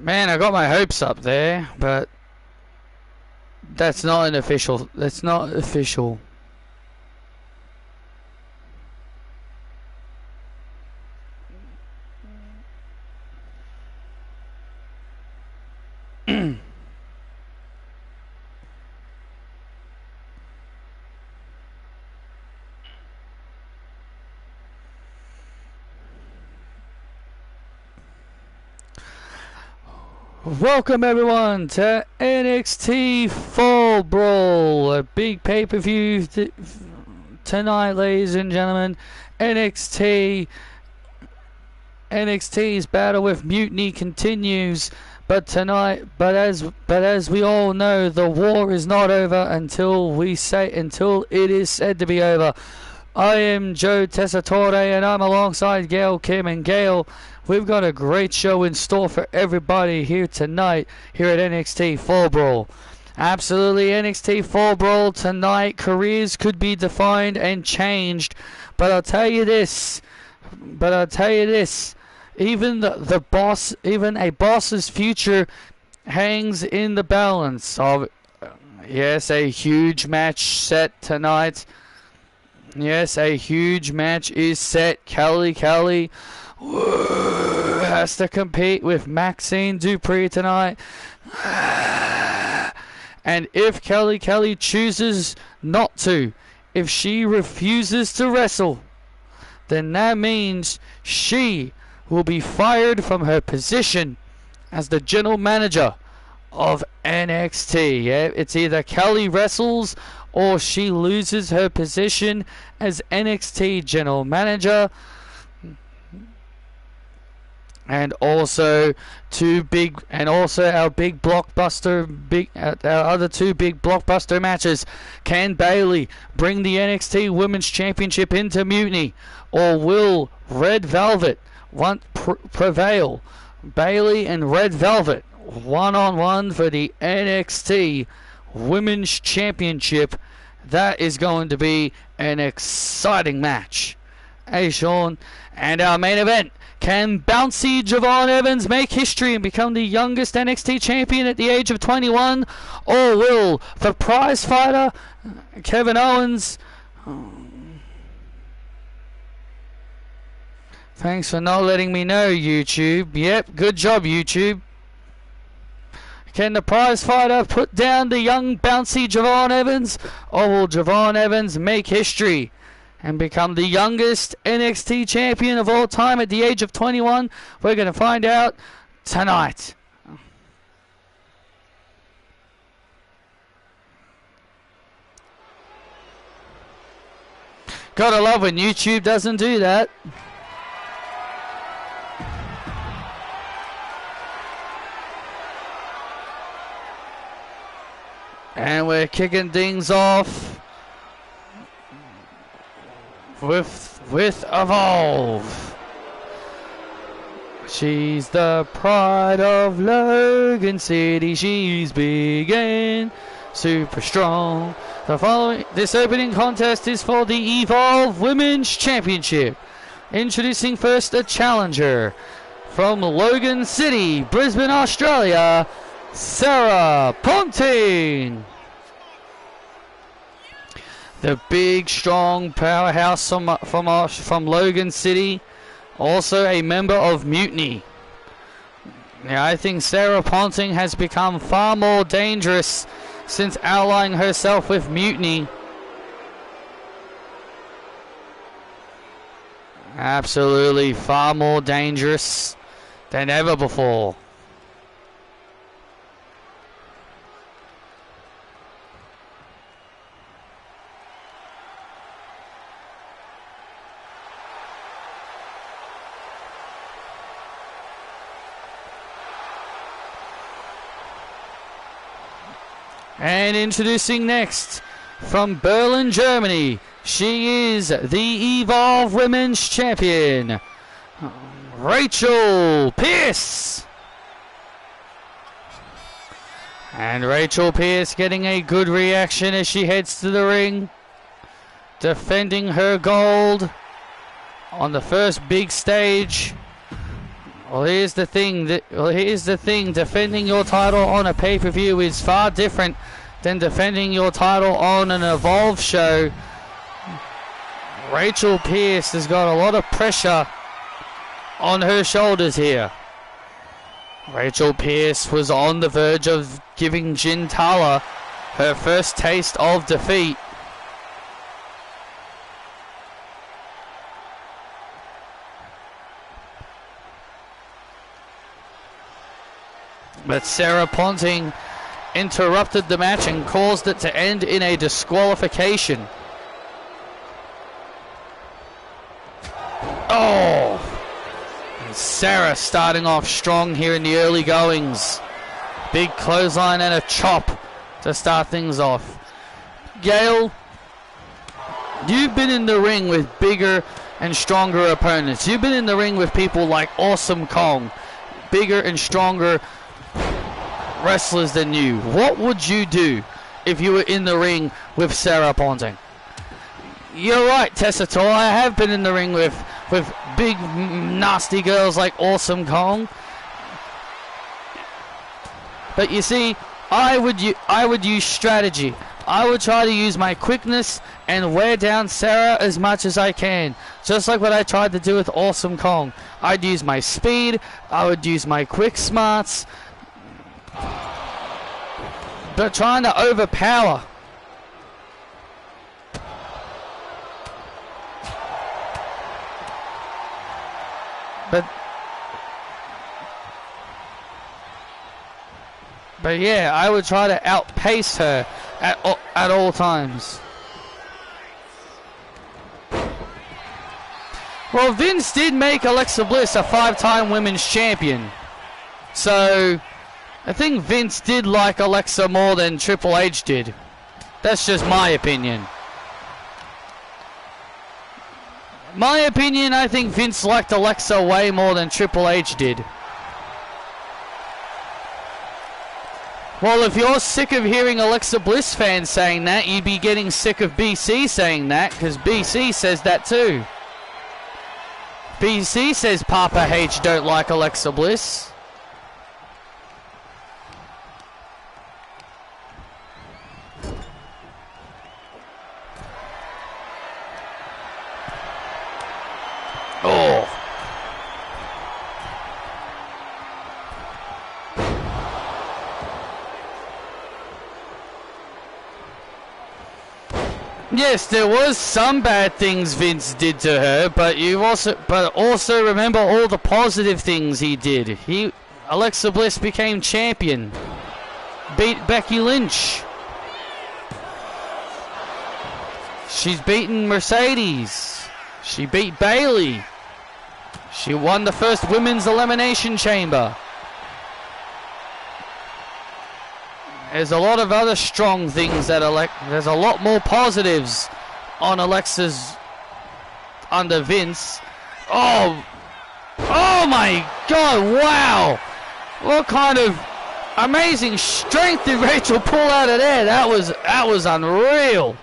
Man, I got my hopes up there, but that's not an official. That's not official. Welcome everyone to NXT Fall Brawl, a big pay-per-view tonight, ladies and gentlemen. NXT's battle with Mutiny continues, but as we all know, the war is not over until it is said to be over. I am Joe Tessitore, and I'm alongside Gail, Kim, and Gail. We've got a great show in store for everybody here tonight, here at NXT Fall Brawl. Absolutely, NXT Fall Brawl tonight. Careers could be defined and changed, but I'll tell you this. Even even a boss's future hangs in the balance of. Yes, a huge match set tonight. Yes, a huge match is set. Kelly has to compete with Maxine Dupree tonight. And if Kelly chooses not to, if she refuses to wrestle, then that means she will be fired from her position as the general manager of NXT. Yeah, it's either Kelly wrestles or she loses her position as NXT general manager. And also our other two big blockbuster matches. Can Bayley bring the NXT Women's Championship into Mutiny, or will Red Velvet prevail? Bayley and Red Velvet one-on-one for the NXT Women's Championship. That is going to be an exciting match. Hey, Sean. And our main event. Can bouncy Javon Evans make history and become the youngest NXT champion at the age of 21? Or will the prize fighter, Kevin Owens... Thanks for not letting me know, YouTube. Yep, good job, YouTube. Can the prize fighter put down the young bouncy Javon Evans? Or will Javon Evans make history and become the youngest NXT champion of all time at the age of 21? We're going to find out tonight. Gotta love when YouTube doesn't do that. And we're kicking things off with Evolve. She's the pride of Logan City. She's big and super strong. This opening contest is for the Evolve Women's Championship. Introducing first a challenger from Logan City, Brisbane, Australia, Sarah Ponting. The big, strong powerhouse from Logan City, also a member of Mutiny. Now, I think Sarah Ponting has become far more dangerous since allying herself with Mutiny. Absolutely far more dangerous than ever before. And introducing next, from Berlin, Germany, she is the Evolve Women's Champion, Rachel Pierce. And Rachel Pierce getting a good reaction as she heads to the ring, defending her gold on the first big stage Well, here's the thing. Defending your title on a pay-per-view is far different than defending your title on an Evolve show. Rachel Pierce has got a lot of pressure on her shoulders here. Rachel Pierce was on the verge of giving Jin Tala her first taste of defeat. But Sarah Ponting interrupted the match and caused it to end in a disqualification. Oh! And Sarah starting off strong here in the early goings. Big clothesline and a chop to start things off. Gail, you've been in the ring with bigger and stronger opponents. You've been in the ring with people like Awesome Kong, bigger and stronger wrestlers than you. What would you do if you were in the ring with Sarah Ponting? You're right, Tessator. I have been in the ring with big nasty girls like Awesome Kong. But you see, I would use strategy. I would try to use my quickness and wear down Sarah as much as I can. Just like what I tried to do with Awesome Kong. I'd use my speed, I would use my quick smarts, but trying to overpower. But yeah, I would try to outpace her at all times. Well, Vince did make Alexa Bliss a 5-time women's champion. So I think Vince did like Alexa more than Triple H did. That's just my opinion. My opinion, I think Vince liked Alexa way more than Triple H did. Well, if you're sick of hearing Alexa Bliss fans saying that, you'd be getting sick of BC saying that, because BC says that too. BC says Papa H don't like Alexa Bliss. Oh. Yes, there was some bad things Vince did to her, but also remember all the positive things he did. Alexa Bliss became champion, beat Becky Lynch. She's beaten Mercedes. She beat Bayley. She won the first women's elimination chamber. There's a lot of other strong things that there's a lot more positives on Alexa's under Vince. Oh my God, wow. What kind of amazing strength did Rachel pull out of there? That was unreal.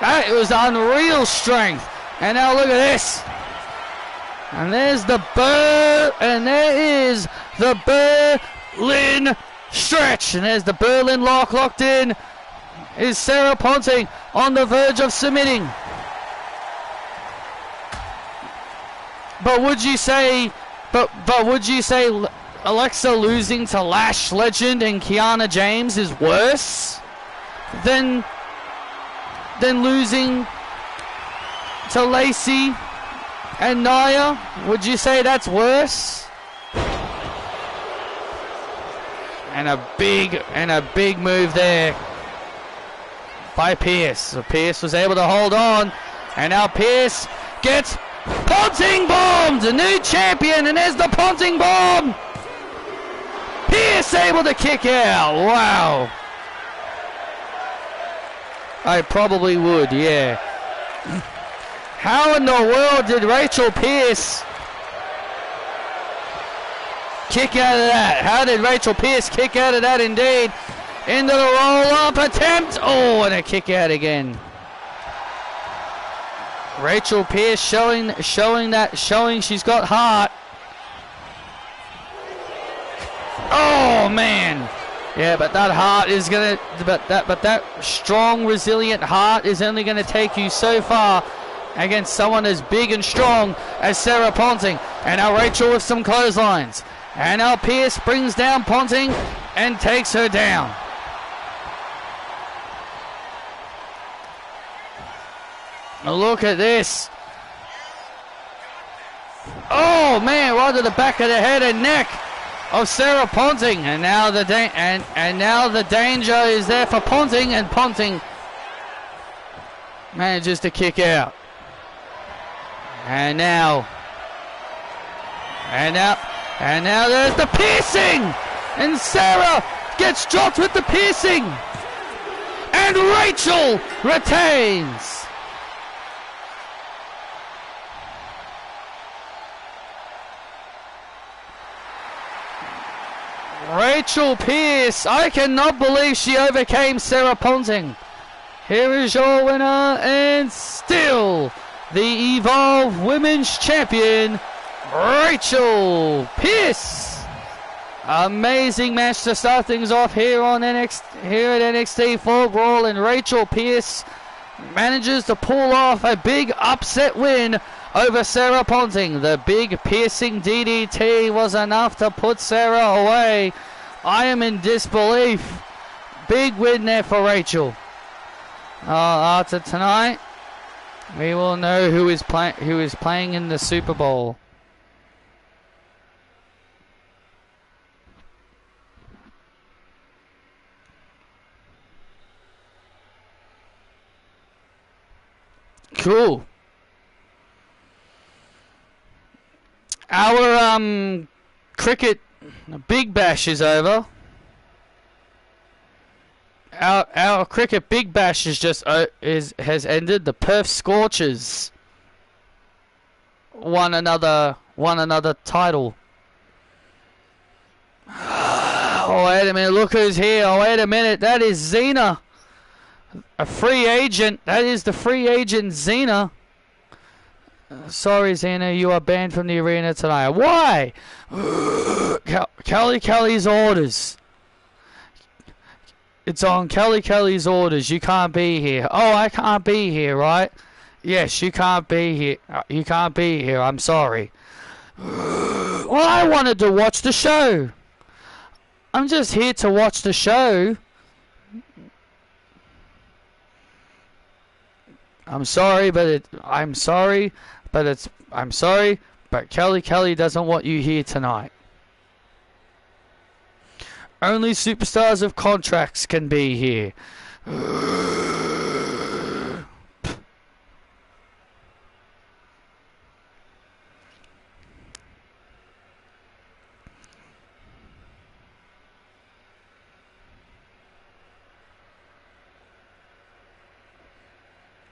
That was unreal strength. And now look at this. And there's the there is the Berlin stretch, and there's the Berlin lock locked in. Is Sarah Ponting on the verge of submitting? But would you say Alexa losing to Lash Legend and Kiana James is worse than losing to Lacey and Nia? Would you say that's worse? And a big move there by Pierce. So Pierce was able to hold on, and now Pierce gets Ponting bombed, a new champion, and there's the Ponting bomb. Pierce able to kick out. Wow. I probably would, yeah. How in the world did Rachel Pierce kick out of that? How did Rachel Pierce kick out of that indeed? Into the roll-up attempt. Oh, and a kick out again. Rachel Pierce showing she's got heart. Oh man. Yeah, but that heart is gonna, but that strong, resilient heart is only gonna take you so far against someone as big and strong as Sarah Ponting. And now Rachel with some clotheslines. And now Pierce brings down Ponting and takes her down. Look at this. Oh man, right to the back of the head and neck of Sarah Ponting, and now the now the danger is there for Ponting, and Ponting manages to kick out. And now there's the piercing, and Sarah gets dropped with the piercing, and Rachel retains. Rachel Pierce, I cannot believe she overcame Sarah Ponting. Here is your winner, and still the Evolve Women's Champion, Rachel Pierce. Amazing match to start things off here on here at NXT for Brawl, and Rachel Pierce manages to pull off a big upset win over Sarah Ponting. The big piercing DDT was enough to put Sarah away. I am in disbelief. Big win there for Rachel. After tonight, we will know who is playing in the Super Bowl. Cool. Our cricket Big Bash is over. Our cricket Big Bash is has ended. The Perth Scorchers won another title. Oh wait a minute! Look who's here! Oh wait a minute! That is Xena, a free agent. That is the free agent Xena. Sorry, Xena, you are banned from the arena tonight. Why? Kelly's orders. It's on Kelly's orders. You can't be here. Oh, I can't be here, right? Yes, you can't be here. You can't be here. I'm sorry. Well, I wanted to watch the show. I'm just here to watch the show. I'm sorry, but Kelly doesn't want you here tonight. Only superstars of contracts can be here.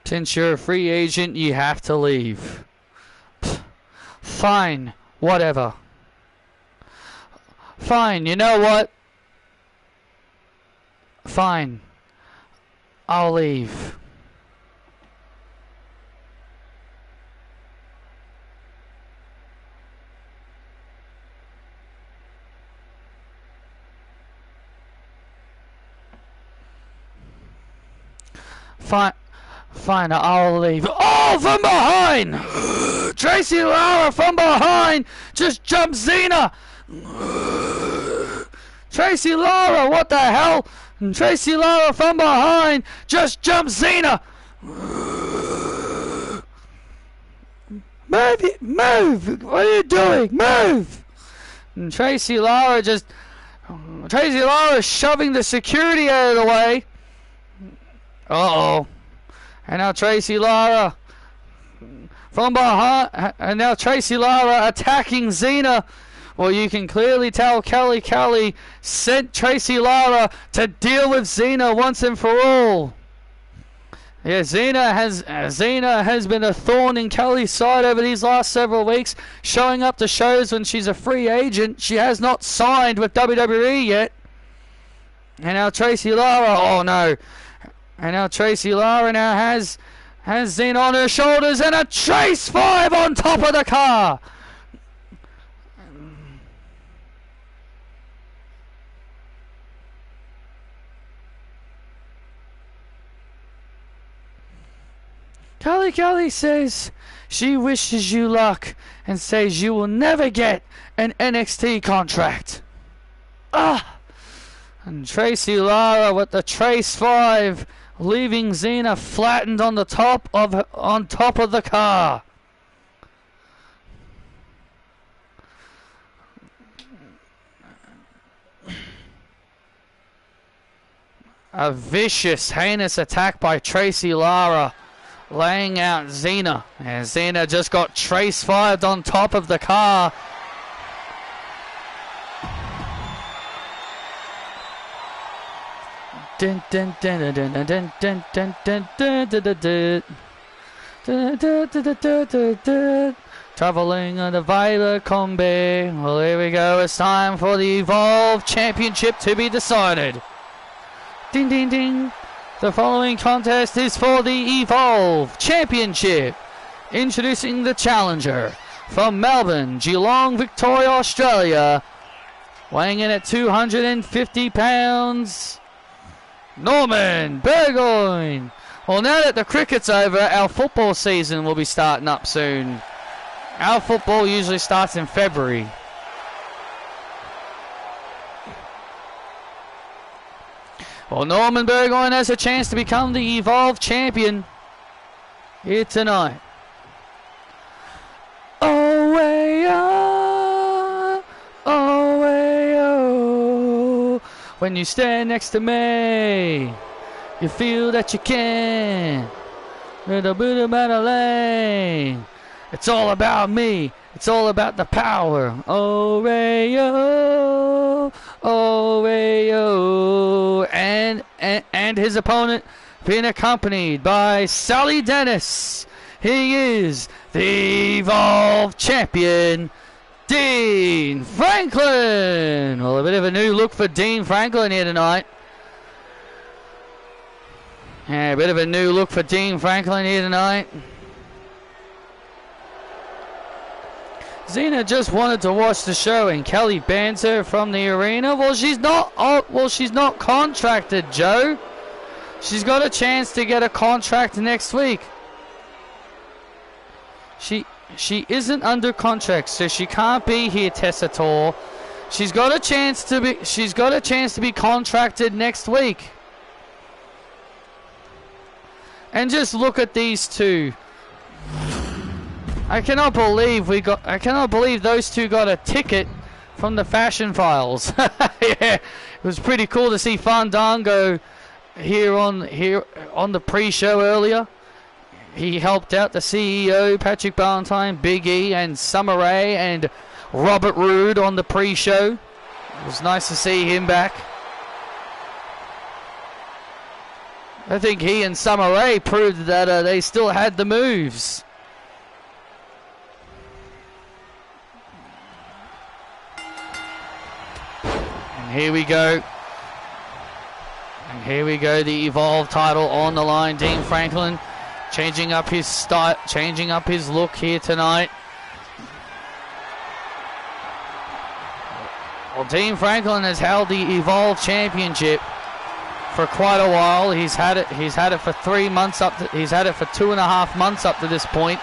Since you're a free agent, you have to leave. Fine, whatever. Fine, you know what? Fine, I'll leave. Fine, I'll leave. Oh, from behind! Tracy Lara from behind just jumped Xena. Tracy Lara, what the hell? Tracy Lara from behind just jumped Xena. Move! What are you doing? Move! And Tracy Lara shoving the security out of the way. Uh-oh. And now Tracy Lara from behind, and now Tracy Lara attacking Xena. Well, you can clearly tell Kelly sent Tracy Lara to deal with Xena once and for all. Yeah, Xena has been a thorn in Kelly's side over these last several weeks, showing up to shows when she's a free agent. She has not signed with WWE yet. And now Tracy Lara, oh no. And now Tracy Lara now has Has Xena on her shoulders and a Trace 5 on top of the car. Kelly says she wishes you luck and says you will never get an NXT contract. And Tracy Lara with the Trace 5, leaving Xena flattened on the top of the car. A vicious, heinous attack by Tracy Lara, laying out Xena. And Xena just got Trace 5'd on top of the car. Dun, dun, dun, dun, dun, dun, dun, dun, dun, dun, dun, dun, dun. Traveling on the Violet Combi. Well, here we go. It's time for the Evolve Championship to be decided. Ding, ding, ding. The following contest is for the Evolve Championship. Introducing the challenger from Melbourne, Geelong, Victoria, Australia. Weighing in at 250 pounds. Norman Burgoyne. Well, now that the cricket's over, our football season will be starting up soon. Our football usually starts in February. Well, Norman Burgoyne has a chance to become the Evolve champion here tonight. Oh, way, oh, oh, way, oh. When you stand next to me, you feel that you can. With a bit about a lane. It's all about me. It's all about the power. Oh, Rayo. Oh, Rayo. And his opponent being accompanied by Sally Dennis. He is the Evolve champion, Dean Franklin. Well, a bit of a new look for Dean Franklin here tonight. Yeah, a bit of a new look for Dean Franklin here tonight. Xena just wanted to watch the show, and Kelly bans her from the arena. Well, she's not. She's not contracted, Joe. She's got a chance to get a contract next week. She isn't under contract, so she can't be here, Tessator. She's got a chance to be. She's got a chance to be contracted next week. And just look at these two. I cannot believe those two got a ticket from the Fashion Files. Yeah, it was pretty cool to see Fandango here on the pre-show earlier. He helped out the CEO, Patrick Ballantine, Big E, and Summer Rae, and Robert Roode on the pre-show. It was nice to see him back. I think he and Summer Rae proved that they still had the moves. Here we go. And here we go, the Evolve title on the line. Dean Franklin changing up his style, changing up his look here tonight. Well, Dean Franklin has held the Evolve Championship for quite a while. He's had it for 3 months he's had it for 2.5 months up to this point.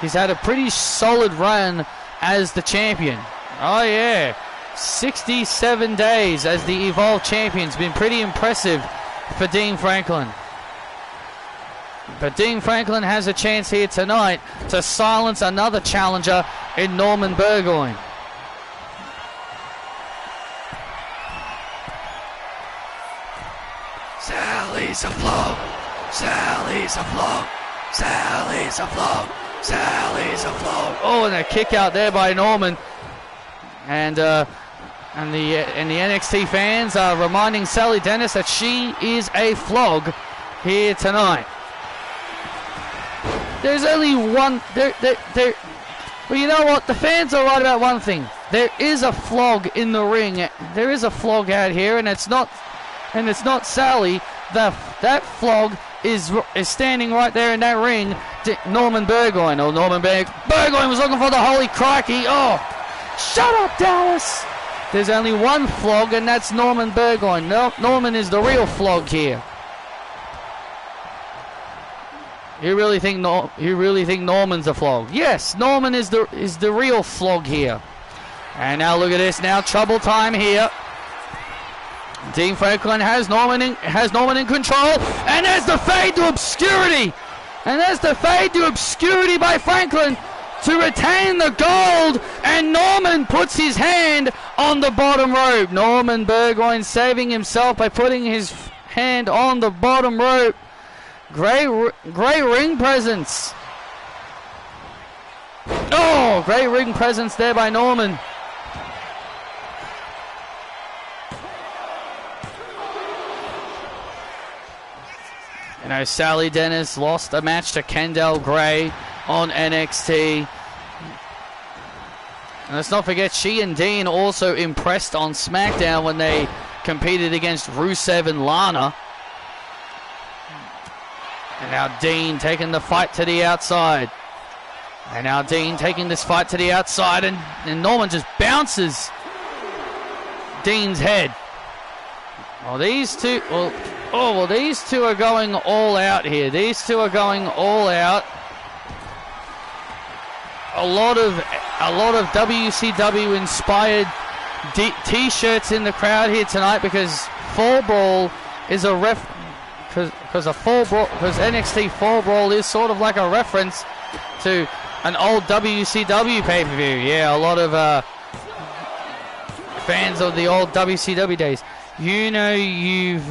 He's had a pretty solid run as the champion. Oh yeah. 67 days as the Evolve champion. Been pretty impressive for Dean Franklin. But Dean Franklin has a chance here tonight to silence another challenger in Norman Burgoyne. Sally's afloat. Sally's afloat. Sally's afloat. Sally's afloat. Oh, and a kick out there by Norman. And the NXT fans are reminding Sally Dennis that she is a flog here tonight. There's only one. Well, you know what? The fans are right about one thing. There is a flog in the ring. There is a flog out here, and it's not Sally. That flog is standing right there in that ring. Norman Burgoyne. Oh, Burgoyne was looking for the holy crikey. Oh, shut up, Dallas. There's only one flog, and that's Norman Burgoyne. No, Norman is the real flog here. You really think Norman's a flog? Yes, Norman is the real flog here. And now look at this. Now trouble time here. Dean Franklin has Norman in control, and there's the fade to obscurity. And there's the fade to obscurity by Franklin to retain the gold, and Norman puts his hand on the bottom rope. Norman Burgoyne saving himself by putting his hand on the bottom rope. Great ring presence. Oh, great ring presence there by Norman. You know, Sally Dennis lost a match to Kendall Gray on NXT. And let's not forget, she and Dean also impressed on SmackDown when they competed against Rusev and Lana. And now Dean taking the fight to the outside. And now Dean taking this fight to the outside, and Norman just bounces Dean's head. Well, these two are going all out here. These two are going all out. A lot of WCW inspired t-shirts in the crowd here tonight, because Fall Brawl is a because NXT Fall Brawl is sort of like a reference to an old WCW pay-per-view. Yeah, a lot of fans of the old WCW days. You know, you've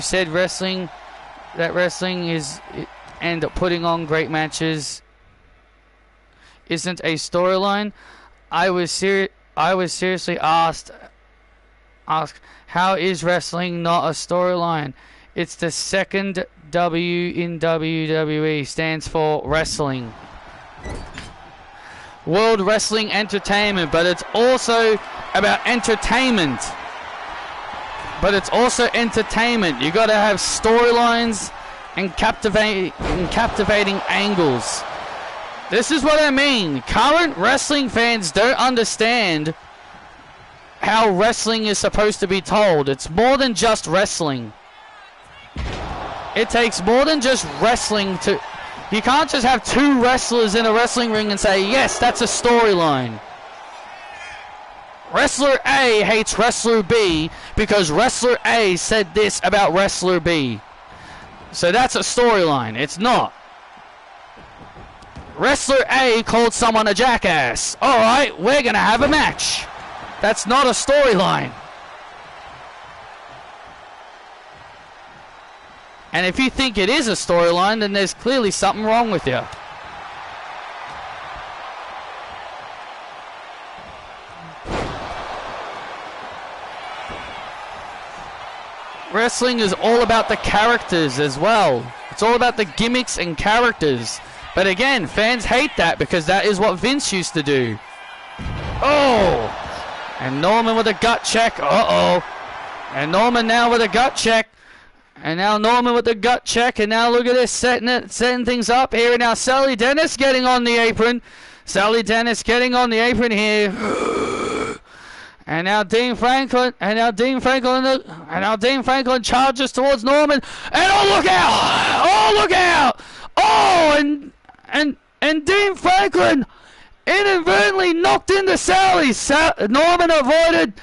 said wrestling is, and putting on great matches isn't a storyline. I was seriously asked, how is wrestling not a storyline? It's the second W in WWE, stands for wrestling. World Wrestling Entertainment, but it's also about entertainment. But it's also entertainment. You got to have storylines and captivating angles. This is what I mean. Current wrestling fans don't understand how wrestling is supposed to be told. It's more than just wrestling. It takes more than just wrestling to... You can't just have two wrestlers in a wrestling ring and say, yes, that's a storyline. Wrestler A hates Wrestler B because Wrestler A said this about Wrestler B. So that's a storyline. It's not. Wrestler A called someone a jackass. Alright, we're going to have a match. That's not a storyline. And if you think it is a storyline, then there's clearly something wrong with you. Wrestling is all about the characters as well. It's all about the gimmicks and characters. But again, fans hate that because that is what Vince used to do. Oh! And Norman with a gut check. Uh-oh. And Norman now with a gut check. And now Norman with the gut check. And now look at this, setting things up here. And now Sally Dennis getting on the apron. Sally Dennis getting on the apron here. And now Dean Franklin. And now Dean Franklin charges towards Norman. And oh, look out! Oh, look out! Oh, and Dean Franklin inadvertently knocked into Sally. Norman avoided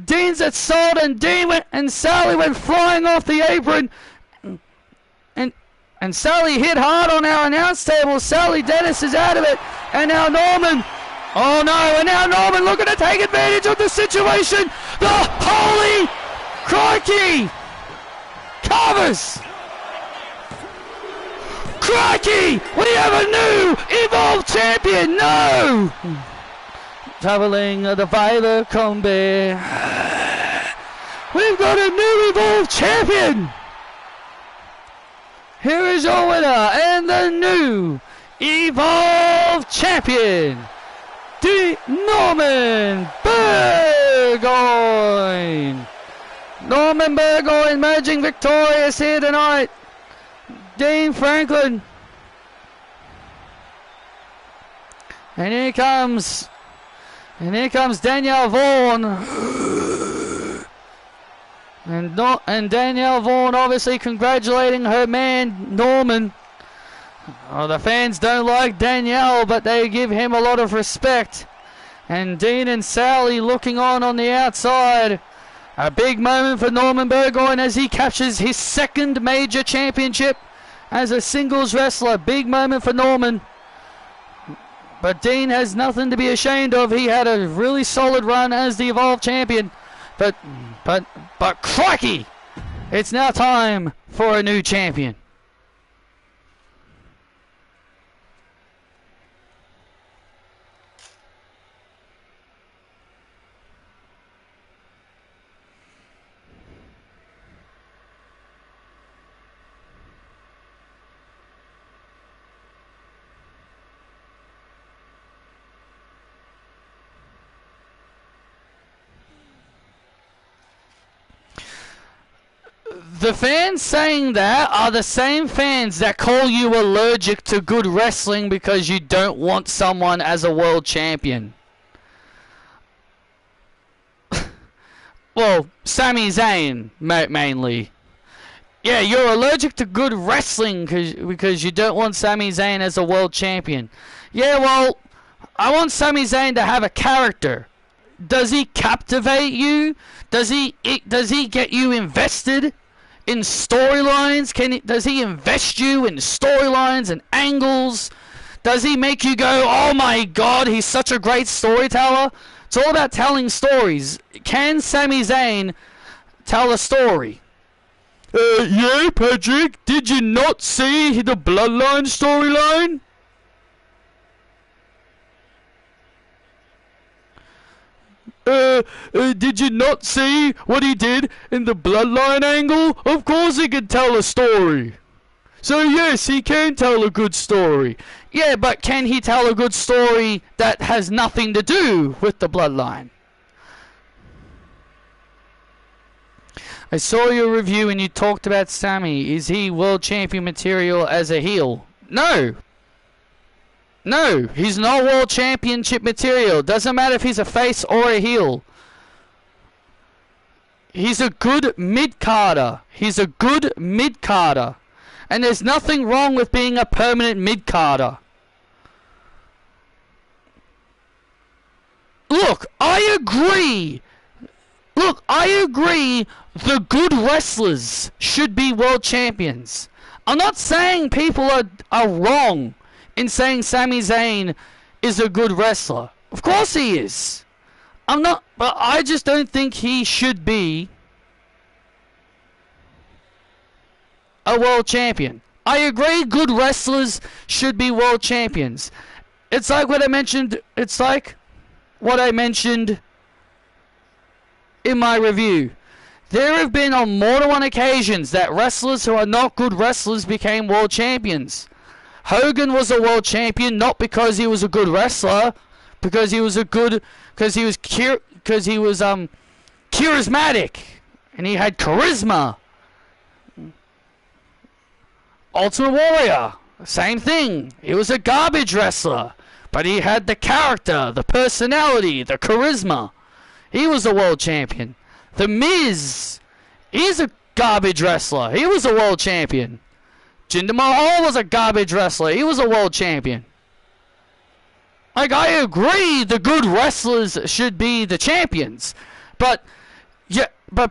Dean's assault, and Sally went flying off the apron. And Sally hit hard on our announce table. Sally Dennis is out of it. And now Norman. Oh no, and now Norman looking to take advantage of the situation. The holy crikey! Covers! Crikey! We have a new Evolved Champion! No! Traveling the Violet Combi. We've got a new Evolved Champion! Here is your winner and the new Evolved Champion, Norman Burgoyne. Norman Burgoyne emerging victorious here tonight. Dean Franklin. And here comes Danielle Vaughan. And Danielle Vaughan obviously congratulating her man, Norman. Oh, the fans don't like Danielle, but they give him a lot of respect. And Dean and Sally looking on the outside. A big moment for Norman Burgoyne as he captures his second major championship as a singles wrestler. Big moment for Norman. But Dean has nothing to be ashamed of. He had a really solid run as the Evolve champion. But crikey! It's now time for a new champion. The fans saying that are the same fans that call you allergic to good wrestling because you don't want someone as a world champion. Well, Sami Zayn, mainly. Yeah, you're allergic to good wrestling because you don't want Sami Zayn as a world champion. Yeah, well, I want Sami Zayn to have a character. Does he captivate you? Does he get you invested in storylines? Does he invest you in storylines and angles? Does he make you go, oh my god, he's such a great storyteller? It's all about telling stories. Can Sami Zayn tell a story? Yeah, Patrick, did you not see the Bloodline storyline? Did you not see what he did in the Bloodline angle? Of course he can tell a story. So yes, he can tell a good story. Yeah, but can he tell a good story that has nothing to do with the Bloodline? I saw your review and you talked about Sami. Is he world champion material as a heel? No. No, he's not world championship material. Doesn't matter if he's a face or a heel. He's a good mid-carder. He's a good mid-carder. And there's nothing wrong with being a permanent mid-carder. Look, I agree. Look, I agree the good wrestlers should be world champions. I'm not saying people are wrong in saying Sami Zayn is a good wrestler. Of course he is. I'm not, but I just don't think he should be a world champion. I agree good wrestlers should be world champions. It's like what I mentioned in my review. There have been on more than one occasions that wrestlers who are not good wrestlers became world champions. Hogan was a world champion not because he was a good wrestler, because he was charismatic and he had charisma. Ultimate Warrior, same thing. He was a garbage wrestler, but he had the character, the personality, the charisma. He was a world champion. The Miz, he's a garbage wrestler. He was a world champion. Jinder Mahal was a garbage wrestler. He was a world champion. Like, I agree the good wrestlers should be the champions. But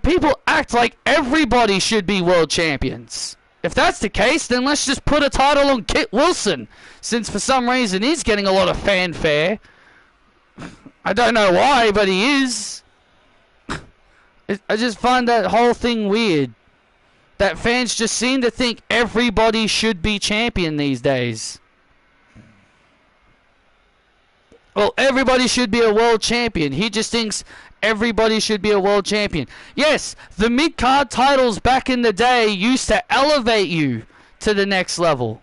people act like everybody should be world champions. If that's the case, then let's just put a title on Kit Wilson, since for some reason he's getting a lot of fanfare. I don't know why, but he is. I just find that whole thing weird. That fans just seem to think everybody should be champion these days. Well, everybody should be a world champion. He just thinks everybody should be a world champion. Yes, the mid-card titles back in the day used to elevate you to the next level.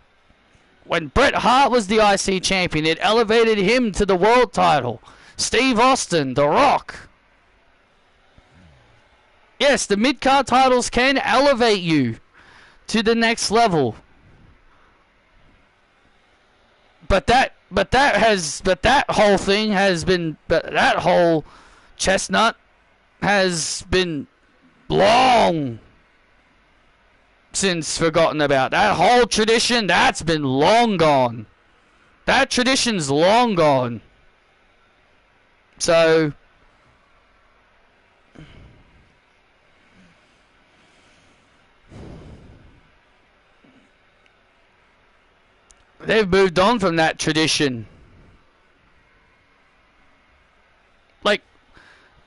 When Bret Hart was the IC champion, it elevated him to the world title. Steve Austin, The Rock. Yes, the mid-card titles can elevate you to the next level. But that whole thing has been, that whole chestnut has been long since forgotten about. That whole tradition, that's been long gone. That tradition's long gone. So they've moved on from that tradition. Like,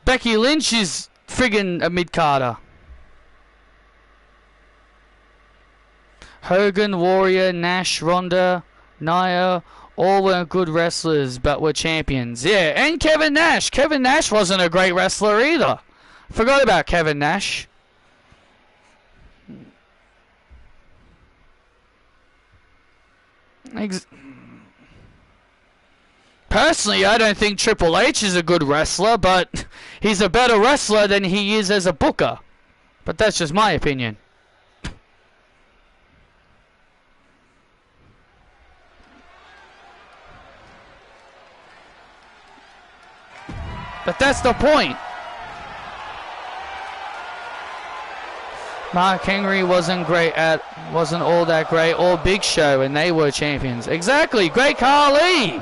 Becky Lynch is friggin' a mid-carder. Hogan, Warrior, Nash, Ronda, Nia, all weren't good wrestlers, but were champions. Yeah, and Kevin Nash. Kevin Nash wasn't a great wrestler either. Forgot about Kevin Nash. Personally, I don't think Triple H is a good wrestler, but he's a better wrestler than he is as a booker. But that's just my opinion. But that's the point. Mark Henry wasn't all that great, or Big Show, and they were champions. Exactly. Great Khali.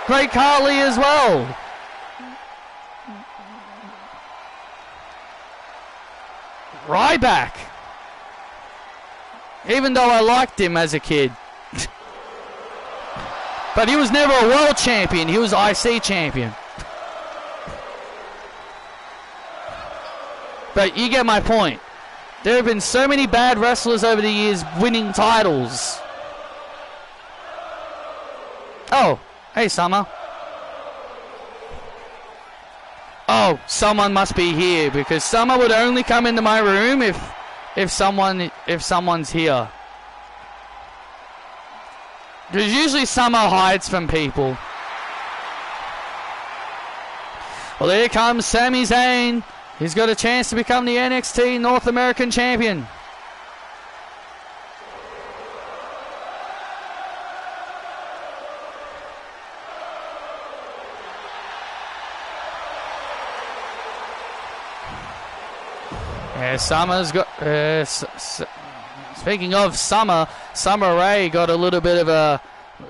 Great Khali as well. Ryback. Even though I liked him as a kid. But he was never a world champion. He was IC champion. But you get my point. There have been so many bad wrestlers over the years winning titles. Oh, hey Summer. Oh, someone must be here, because Summer would only come into my room if someone's here. Because usually Summer hides from people. Well, here comes Sami Zayn. He's got a chance to become the NXT North American Champion. Yeah, Summer's got... Speaking of Summer Rae got a little bit of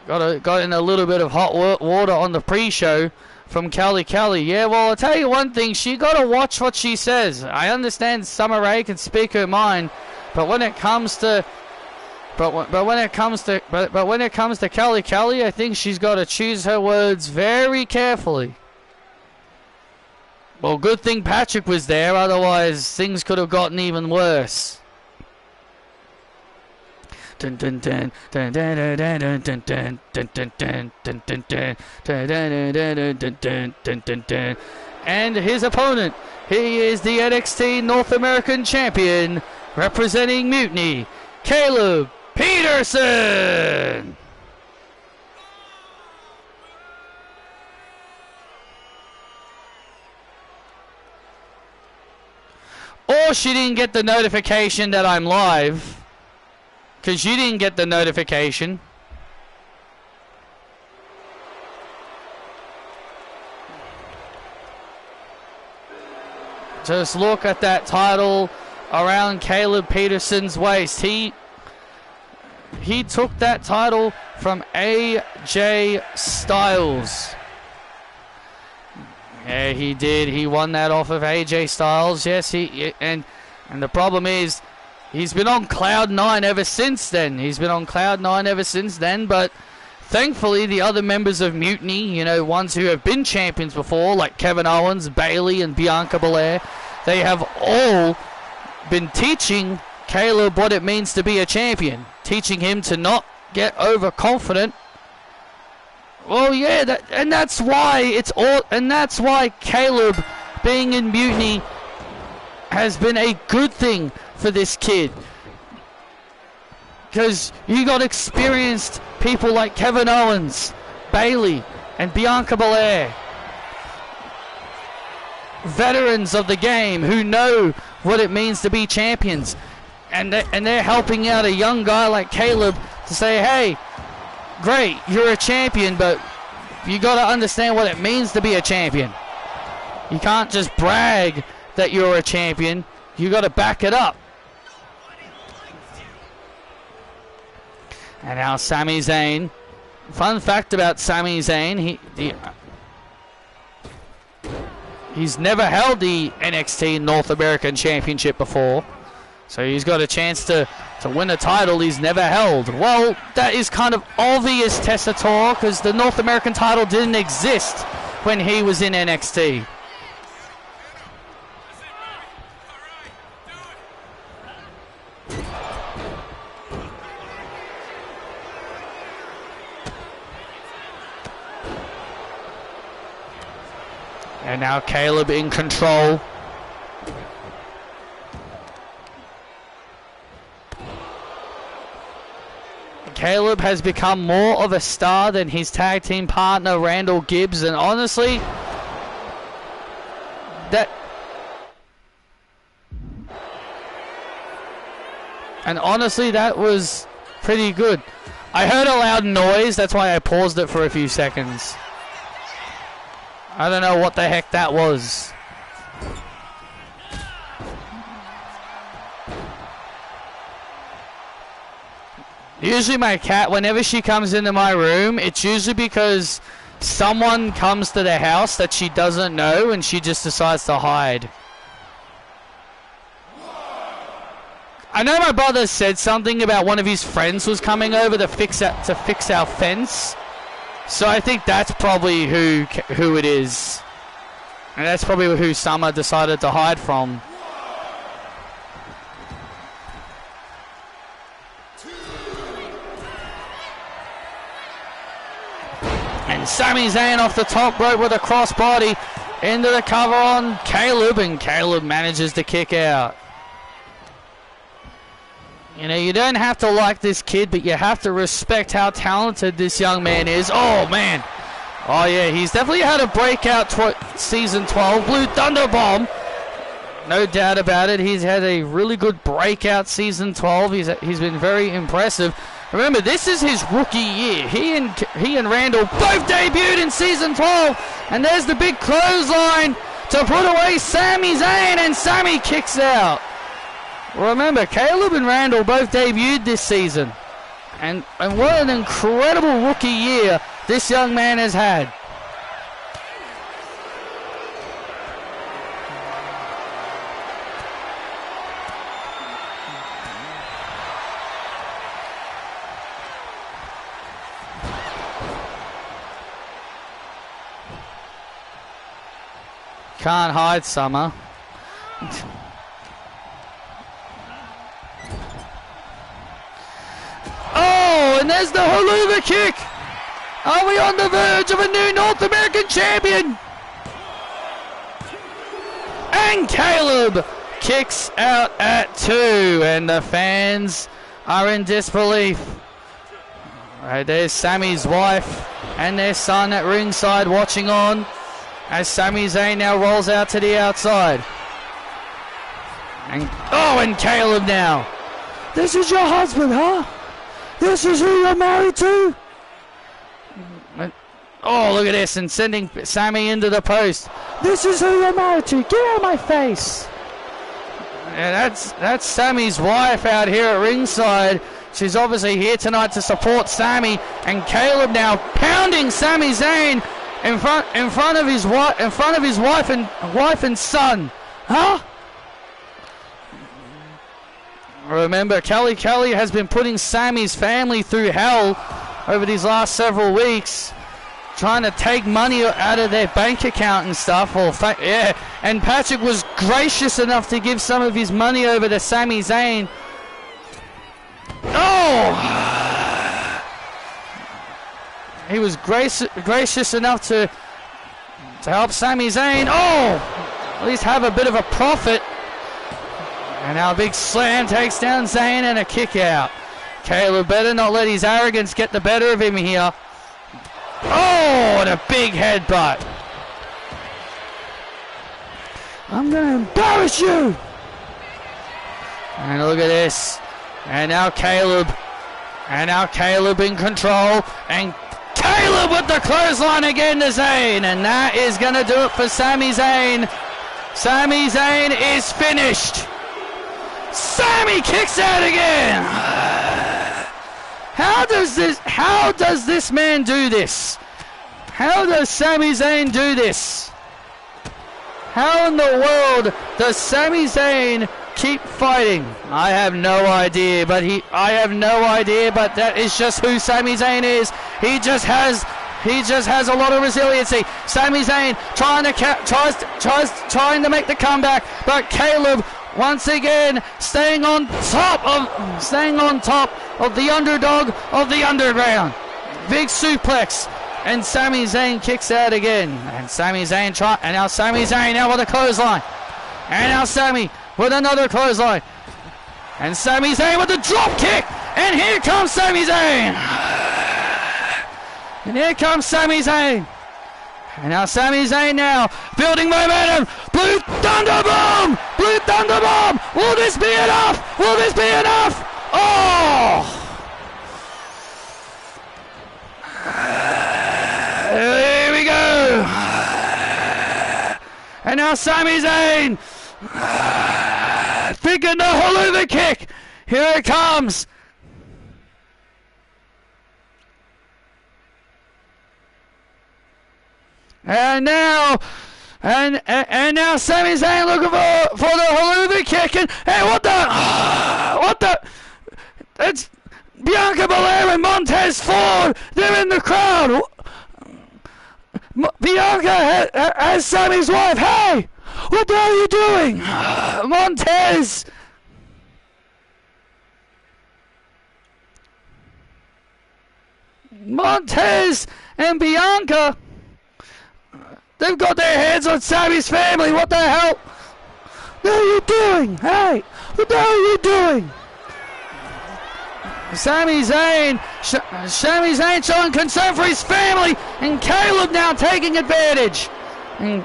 got in a little bit of hot water on the pre-show from Kelly. Yeah, well, I'll tell you one thing, she got to watch what she says. I understand Summer Rae can speak her mind, but when it comes to when it comes to Kelly, I think she's got to choose her words very carefully. Well, good thing Patrick was there, otherwise things could have gotten even worse. And his opponent, he is the NXT North American Champion, representing Mutiny, Caleb Peterson. Or she didn't get the notification that I'm live. Because you didn't get the notification. Just look at that title around Caleb Peterson's waist. He took that title from AJ Styles. Yeah, he did. He won that off of AJ Styles. Yes, and the problem is, he's been on Cloud 9 ever since then. But thankfully, the other members of Mutiny, ones who have been champions before, like Kevin Owens, Bayley, and Bianca Belair, they have all been teaching Caleb what it means to be a champion, teaching him to not get overconfident. Well, yeah, that's why Caleb being in Mutiny has been a good thing for this kid, because you got experienced people like Kevin Owens, Bayley, and Bianca Belair, veterans of the game who know what it means to be champions, and they're helping out a young guy like Caleb to say, hey, great, you're a champion, but you got to understand what it means to be a champion. You can't just brag that you're a champion. You got to back it up. And now Sami Zayn. Fun fact about Sami Zayn, he's never held the NXT North American Championship before. So he's got a chance to win a title he's never held. Well, that is kind of obvious, Tessator, because the North American title didn't exist when he was in NXT. And now Caleb in control. Caleb has become more of a star than his tag team partner Randall Gibbs, and honestly, that was pretty good. I heard a loud noise, that's why I paused it for a few seconds. I don't know what the heck that was. Usually my cat, whenever she comes into my room, it's usually because someone comes to the house that she doesn't know and she just decides to hide. I know my brother said something about one of his friends was coming over to fix our fence. So I think that's probably who it is. And that's probably who Summer decided to hide from. And Sami Zayn off the top rope with a crossbody into the cover on Caleb, and Caleb manages to kick out. You know, you don't have to like this kid, but you have to respect how talented this young man is. Oh, man. Oh, yeah, he's definitely had a breakout season 12. Blue Thunder Bomb. No doubt about it. He's had a really good breakout season 12. He's been very impressive. Remember, this is his rookie year. He and Randall both debuted in season 12. And there's the big clothesline to put away Sami Zayn, and Sami kicks out. Remember, Caleb and Randall both debuted this season. And what an incredible rookie year this young man has had. Can't hide, Summer. Oh, and there's the Haluva kick. Are we on the verge of a new North American champion? And Caleb kicks out at 2, and the fans are in disbelief. Right, there's Sami's wife and their son at ringside watching on as Sami Zayn now rolls out to the outside. And Caleb now. This is your husband, huh? This is who you're married to? Oh, look at this, and sending Sami into the post. This is who you're married to. Get out of my face. Yeah, that's Sami's wife out here at ringside. She's obviously here tonight to support Sami, and Caleb now pounding Sami Zayn in front of his wife and son. Huh? Remember, Kelly has been putting Sami's family through hell over these last several weeks, trying to take money out of their bank account and stuff. And Patrick was gracious enough to give some of his money over to Sami Zayn. Oh! He was gracious enough to help Sami Zayn. Oh! At least have a bit of a profit. And now a big slam takes down Zayn and a kick out. Caleb better not let his arrogance get the better of him here. Oh, and a big headbutt. I'm going to embarrass you. And look at this. And now Caleb And now Caleb in control. And Caleb with the clothesline again to Zayn. And that is going to do it for Sami Zayn. Sami Zayn is finished. Sami kicks out again. How does this man do this? How does Sami Zayn do this? How in the world does Sami Zayn keep fighting? I have no idea, but that is just who Sami Zayn is. He just has a lot of resiliency. Sami Zayn trying to make the comeback, but Caleb once again staying on top of the underdog of the underground. Big suplex. And Sami Zayn kicks out again. And now Sami Zayn now with a clothesline. And now Sami with another clothesline. And Sami Zayn with a drop kick. And here comes Sami Zayn. And here comes Sami Zayn. And now Sami Zayn now building momentum. Blue Thunder Bomb. Blue Thunder Bomb. Will this be enough? Will this be enough? Oh! Here we go. And now Sami Zayn thinking the haluva kick. Here it comes. And now Sami Zayn looking for the haluva kick. And hey, what the? It's Bianca Belair and Montez Ford. They're in the crowd. Bianca has Sami's wife. Hey, what the hell are you doing? Montez and Bianca, they've got their hands on Sami's family. What the hell? What are you doing? Hey, what the hell are you doing? Sami Zayn showing concern for his family, and Caleb now taking advantage. And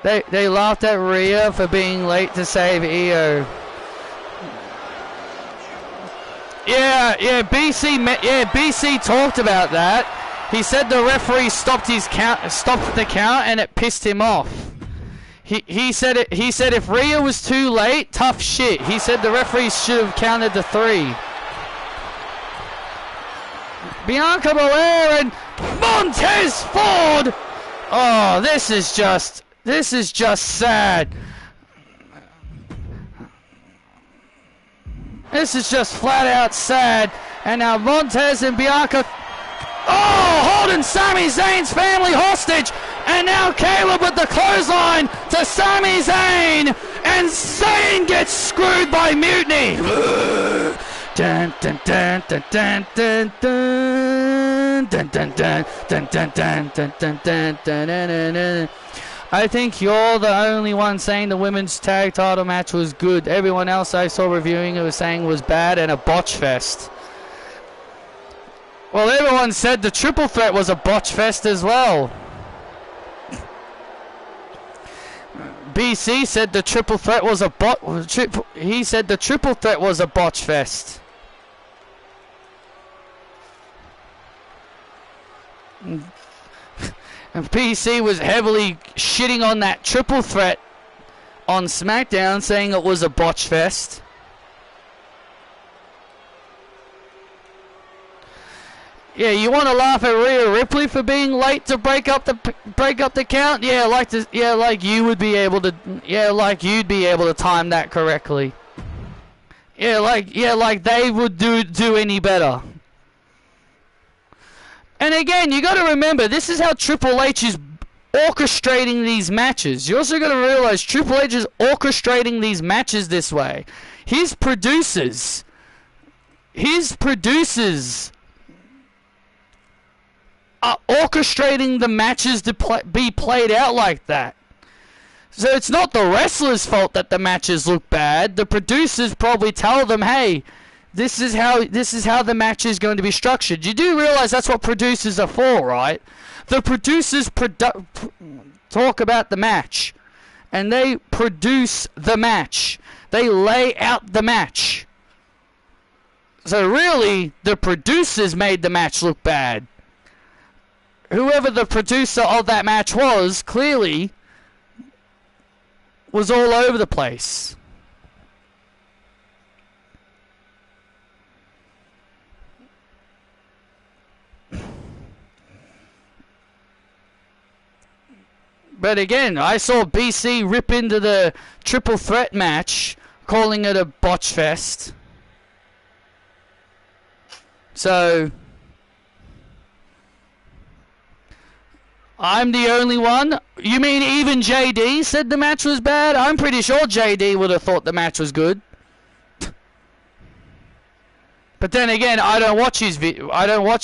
they laughed at Rhea for being late to save Io. BC talked about that. He said the referee stopped the count, and it pissed him off. He said if Rhea was too late, tough shit. He said the referee should have counted to 3. Bianca Belair and Montez Ford. Oh, this is just sad. This is just flat out sad. And now Montez and Bianca, holding Sami Zayn's family hostage. And now Caleb with the clothesline to Sami Zayn. And Zayn gets screwed by Mutiny. Dun, dun, dun, dun, dun, dun, dun, dun, dun, dun, dun, dun, dun, dun, dun, dun, dun, dun. I think you're the only one saying the women's tag title match was good. Everyone else I saw reviewing it was saying was bad and a botch fest. Well, everyone said the triple threat was a botch fest as well. BC said the triple threat was a he said the triple threat was a botch fest. And PC was heavily shitting on that triple threat on SmackDown, saying it was a botch fest. Yeah, you want to laugh at Rhea Ripley for being late to break up the count? Yeah, like you'd be able to time that correctly. Yeah, like they would do any better. And again, you got to remember, this is how Triple H is orchestrating these matches. You also got to realize Triple H is orchestrating these matches this way. His producers are orchestrating the matches to be played out like that. So it's not the wrestlers' fault that the matches look bad. The producers probably tell them, hey, this is how the match is going to be structured. You do realize that's what producers are for, right? The producers talk about the match, and they produce the match. They lay out the match. So really, the producers made the match look bad. Whoever the producer of that match was, clearly, was all over the place. But again, I saw BC rip into the triple threat match, calling it a botch fest. So, I'm the only one? You mean even JD said the match was bad? I'm pretty sure JD would have thought the match was good. But then again, I don't watch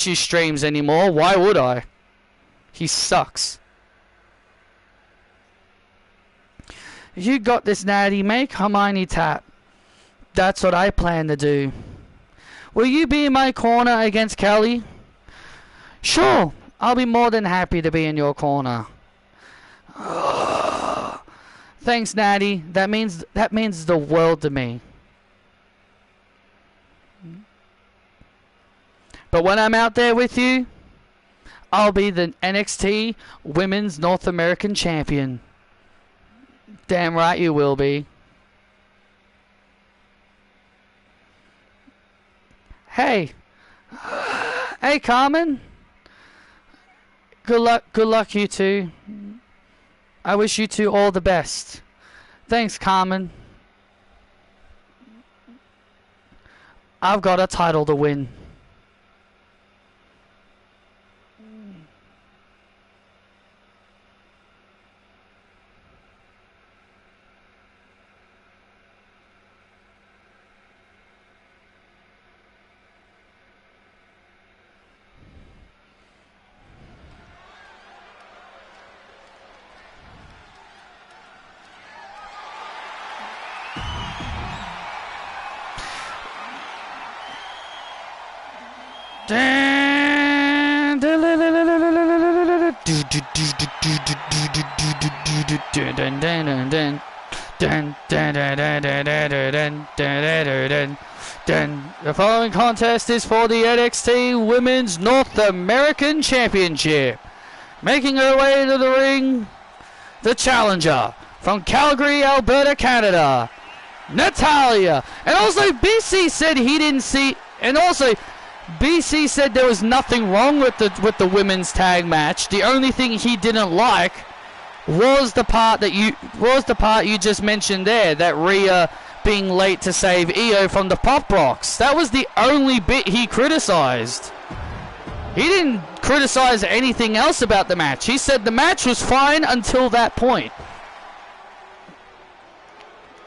his streams anymore. Why would I? He sucks. You got this, Natty. Make Hermione tap. That's what I plan to do. Will you be in my corner against Kelly? Sure. I'll be more than happy to be in your corner. Thanks, Natty. That means the world to me. But when I'm out there with you, I'll be the NXT Women's North American Champion. Damn right you will be. Hey. Hey, Carmen. Good luck you two. I wish you two all the best. Thanks, Carmen. I've got a title to win. The following contest is for the NXT Women's North American Championship. Making her way to the ring, the challenger from Calgary, Alberta, Canada, Natalia. And also BC said he didn't see, and also BC said there was nothing wrong with the women's tag match. The only thing he didn't like was the part you just mentioned there, that Rhea being late to save Io from the Pop Rocks. That was the only bit he criticized. He didn't criticize anything else about the match. He said the match was fine until that point.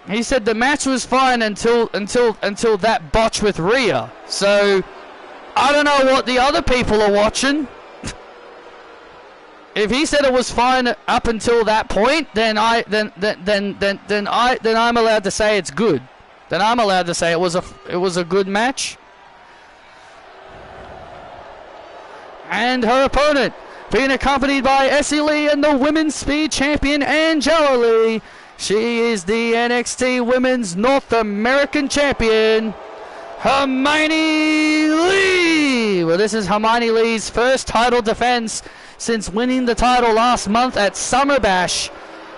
He said the match was fine until that botch with Rhea. So I don't know what the other people are watching. If he said it was fine up until that point, then I'm allowed to say it's good. Then I'm allowed to say it was a good match. And her opponent, being accompanied by Essie Lee and the Women's Speed Champion Angela Lee. She is the NXT Women's North American Champion, Hermione Lee. Well, this is Hermione Lee's first title defense since winning the title last month at Summer Bash.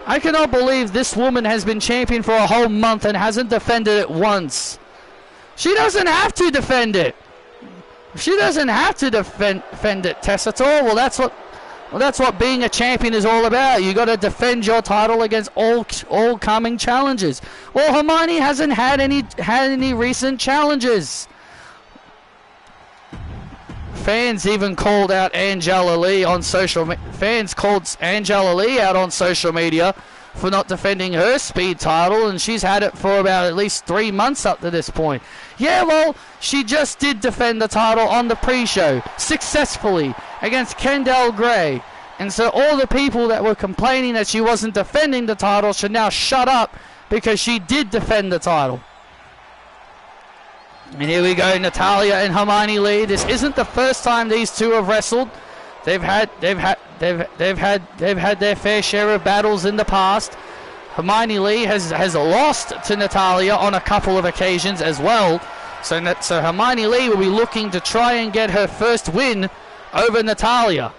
I cannot believe this woman has been champion for a whole month and hasn't defended it once. She doesn't have to defend it. She doesn't have to defend it, Tess, at all. Well, that's what being a champion is all about. You got to defend your title against all coming challenges. Well, Hermione hasn't had any recent challenges. Fans even called out Angela Lee on social media. Fans called Angela Lee out on social media for not defending her speed title, and she's had it for about at least 3 months up to this point. Yeah, well, she just did defend the title on the pre-show successfully against Kendall Gray. And so all the people that were complaining that she wasn't defending the title should now shut up, because she did defend the title. And here we go, Natalia and Hermione Lee. This isn't the first time these two have wrestled. They've had their fair share of battles in the past. Hermione Lee has lost to Natalia on a couple of occasions as well. So Hermione Lee will be looking to try and get her first win over Natalya.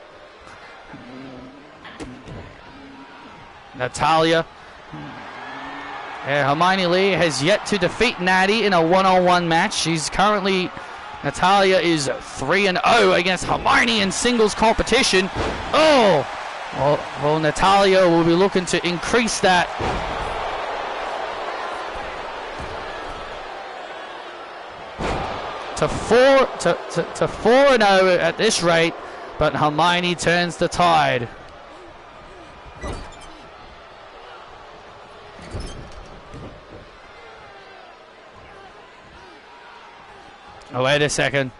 Hermione Lee has yet to defeat Natty in a one-on-one match. She's currently, Natalya is 3-0 against Hermione in singles competition. Oh! Well, Natalya will be looking to increase that. To 4-0 at this rate, but Hermione turns the tide. Oh, wait a second.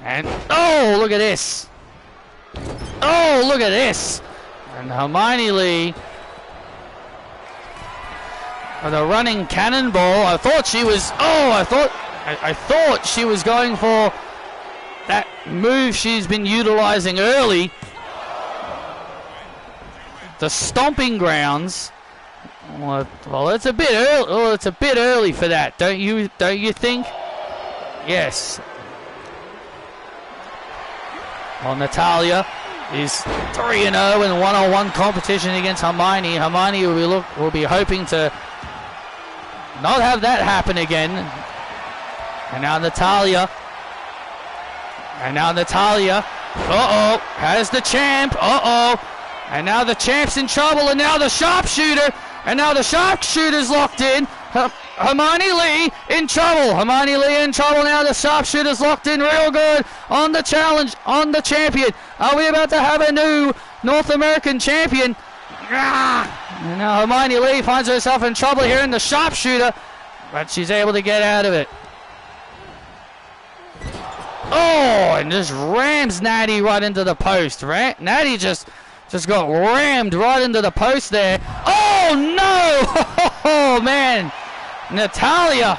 And, oh, look at this. Oh, look at this. And Hermione Lee, the running cannonball. I thought she was, I thought she was going for that move she's been utilizing early. The stomping grounds. Well, it's a bit early. Oh, it's a bit early for that, don't you think? Yes. Well, Natalya is 3-0 in one-on-one competition against Hermione. Hermione will be hoping to not have that happen again. And now Natalya. Has the champ. And now the champ's in trouble. And now the sharpshooter. And now the sharpshooter's locked in. Hermione Lee in trouble. Now the sharpshooter's locked in real good on the challenge, on the champion. Are we about to have a new North American champion? And now Hermione Lee finds herself in trouble here in the sharpshooter, but she's able to get out of it. Oh, and just rams Natty right into the post. Natty just got rammed right into the post there. Oh, no! Oh, man. Natalya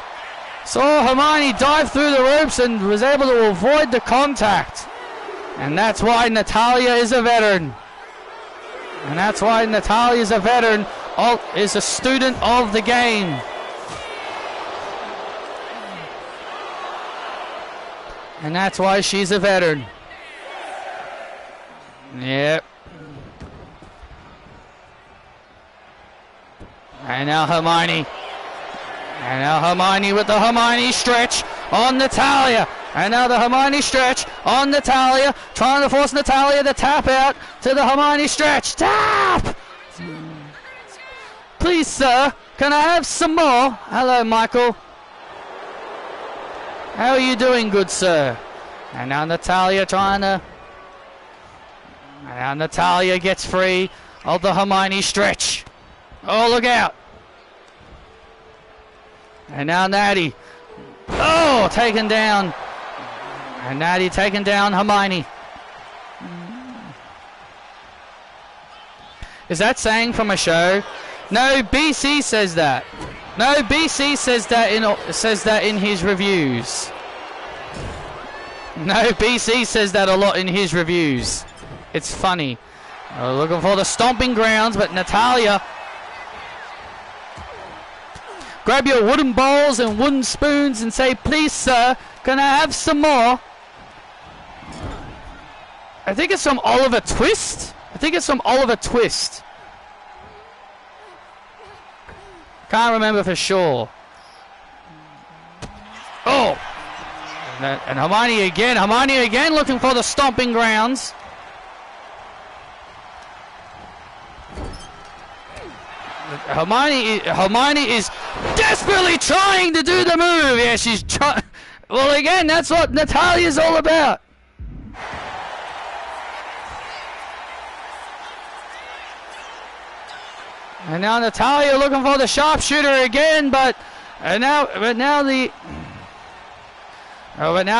saw Hermione dive through the ropes and was able to avoid the contact. And that's why Natalya is a veteran. Is a student of the game. And that's why she's a veteran. Yep. And now Hermione. With the Hermione stretch on Natalya. And now the Hermione stretch on Natalya. Trying to force Natalya to tap out to the Hermione stretch. Tap! Please, sir, can I have some more? Hello, Michael. How are you doing, good sir? And now Natalya And now Natalya gets free of the Hermione stretch. Oh, look out. And now Natty. Oh, taken down. And Natty taken down Hermione. Is that saying from a show? No, BC says that. No, BC says that in his reviews. No, BC says that a lot in his reviews. It's funny. Looking for the stomping grounds, but Natalya. Grab your wooden bowls and wooden spoons and say, please, sir, can I have some more? I think it's from Oliver Twist. Can't remember for sure. Oh! And Hermione again looking for the stomping grounds. Hermione is desperately trying to do the move. Yeah, she's trying. Well, again, that's what Natalya's all about. And now Natalya looking for the sharpshooter again, but now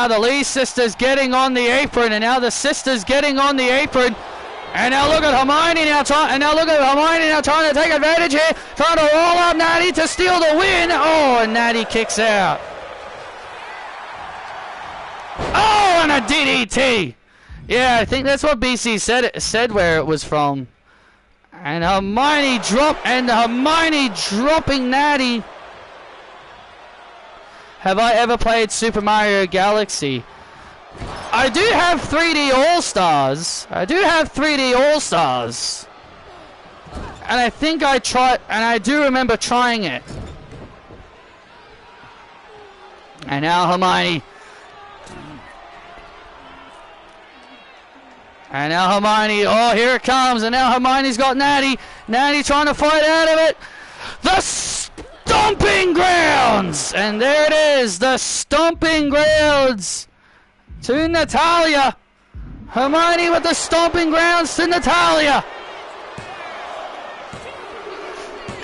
the Lee sisters getting on the apron, and now the sisters getting on the apron. And now look at Hermione trying to take advantage here, trying to roll up Natty to steal the win. Oh, and Natty kicks out. Oh, and a DDT. Yeah, I think that's what BC said where it was from. And Hermione dropping Natty. Have I ever played Super Mario Galaxy? I do have 3D All-Stars. And I think I tried, and I do remember trying it. And now Hermione. Oh, here it comes. And now Hermione's got Natty. Natty trying to fight out of it. The Stomping Grounds! And there it is. The Stomping Grounds to Natalya. Hermione with the Stomping Grounds to Natalya.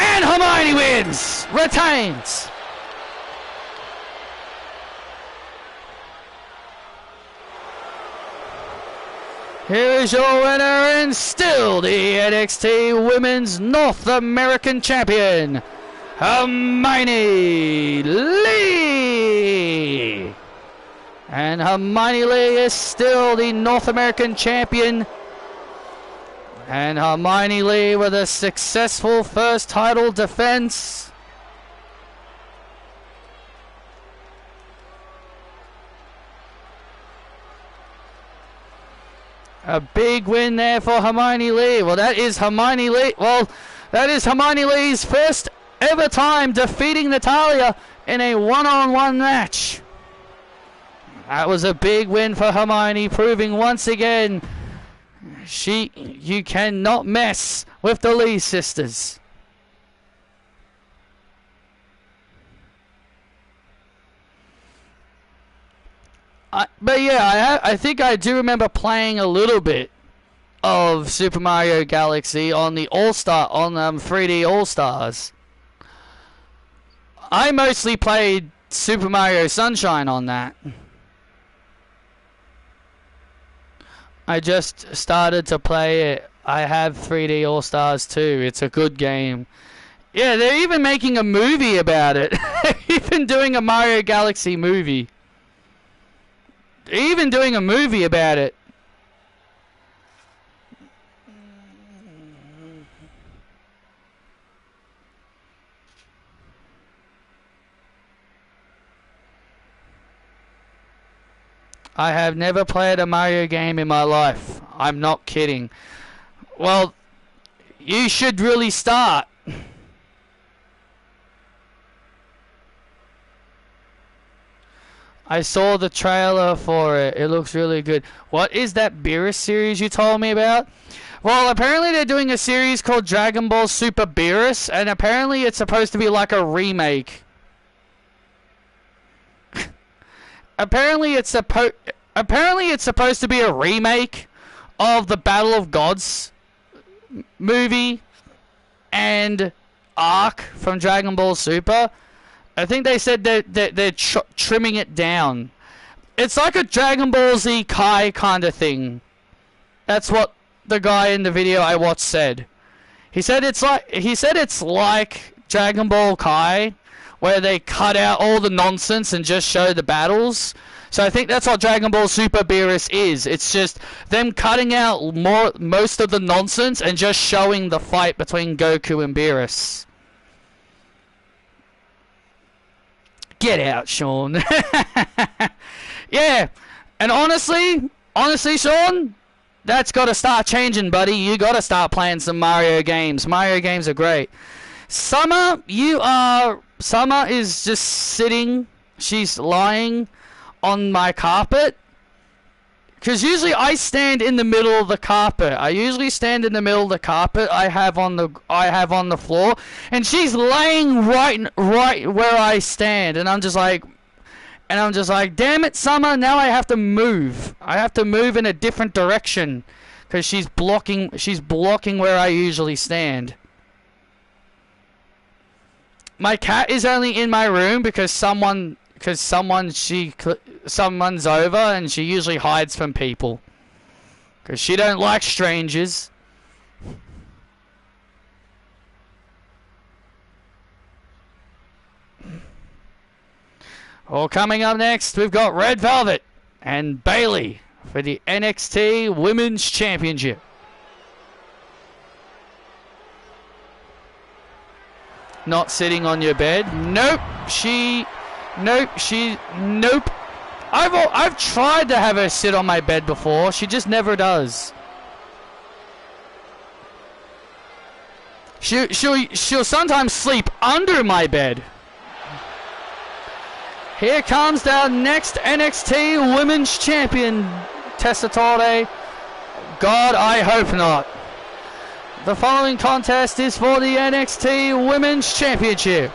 And Hermione wins. Retains. Here is your winner and still the NXT Women's North American Champion, Hermione Lee. And Hermione Lee is still the North American Champion. And Hermione Lee with a successful first title defense. A big win there for Hermione Lee. Well, that is Hermione Lee. Well, that is Hermione Lee's first ever time defeating Natalya in a one-on-one match. That was a big win for Hermione, proving once again you cannot mess with the Lee sisters. But yeah, I think I do remember playing a little bit of Super Mario Galaxy on the 3D All-Stars. I mostly played Super Mario Sunshine on that. I just started to play it. I have 3D All-Stars too. It's a good game. Yeah, they're even making a movie about it. Even doing a Mario Galaxy movie. Even doing a movie about it. I have never played a Mario game in my life. I'm not kidding. Well, you should really start. I saw the trailer for it. It looks really good. What is that Beerus series you told me about? Well, apparently they're doing a series called Dragon Ball Super Beerus, and apparently it's supposed to be like a remake. Apparently it's supposed to be a remake of the Battle of Gods movie and arc from Dragon Ball Super. I think they said that they're trimming it down. It's like a Dragon Ball Z Kai kind of thing. That's what the guy in the video I watched said. He said it's like Dragon Ball Kai, where they cut out all the nonsense and just show the battles. So I think that's what Dragon Ball Super Beerus is. It's just them cutting out most of the nonsense and just showing the fight between Goku and Beerus. Get out, Sean. Yeah, and honestly, Sean, that's got to start changing, buddy. You got to start playing some Mario games. Mario games are great. Summer is just sitting. She's lying on my carpet. Because usually I stand in the middle of the carpet. I usually stand in the middle of the carpet I have on the floor, and she's laying right where I stand, and I'm just like, damn it, Summer, now I have to move. I have to move in a different direction because she's blocking where I usually stand. My cat is only in my room because someone's over, and she usually hides from people because she don't like strangers. Well, coming up next, we've got Red Velvet and Bayley for the NXT Women's Championship. not sitting on your bed. Nope. Nope. I've tried to have her sit on my bed before. She just never does. She'll sometimes sleep under my bed. Here comes our next NXT Women's Champion, Tessa Torre. God, I hope not. The following contest is for the NXT Women's Championship.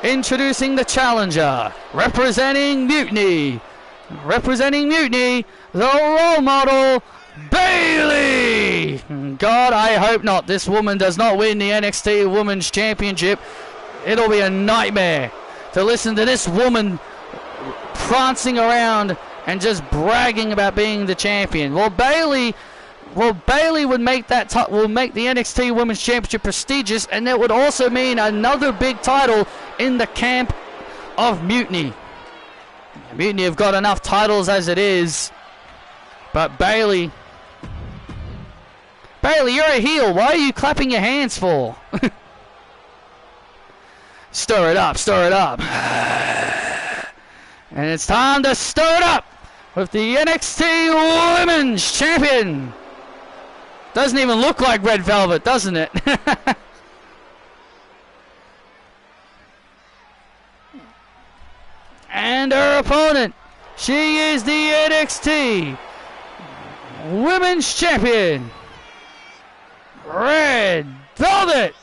Introducing the challenger, representing Mutiny, the role model, Bayley. God, I hope not. This woman does not win the NXT Women's Championship. It'll be a nightmare to listen to this woman prancing around and just bragging about being the champion. Bayley would make will make the NXT Women's Championship prestigious, and that would also mean another big title in the camp of Mutiny. Mutiny have got enough titles as it is, but Bayley, you're a heel. Why are you clapping your hands for? Stir it up. And it's time to stir it up with the NXT Women's Champion. Doesn't even look like Red Velvet, doesn't it? And her opponent, she is the NXT Women's Champion, Red Velvet.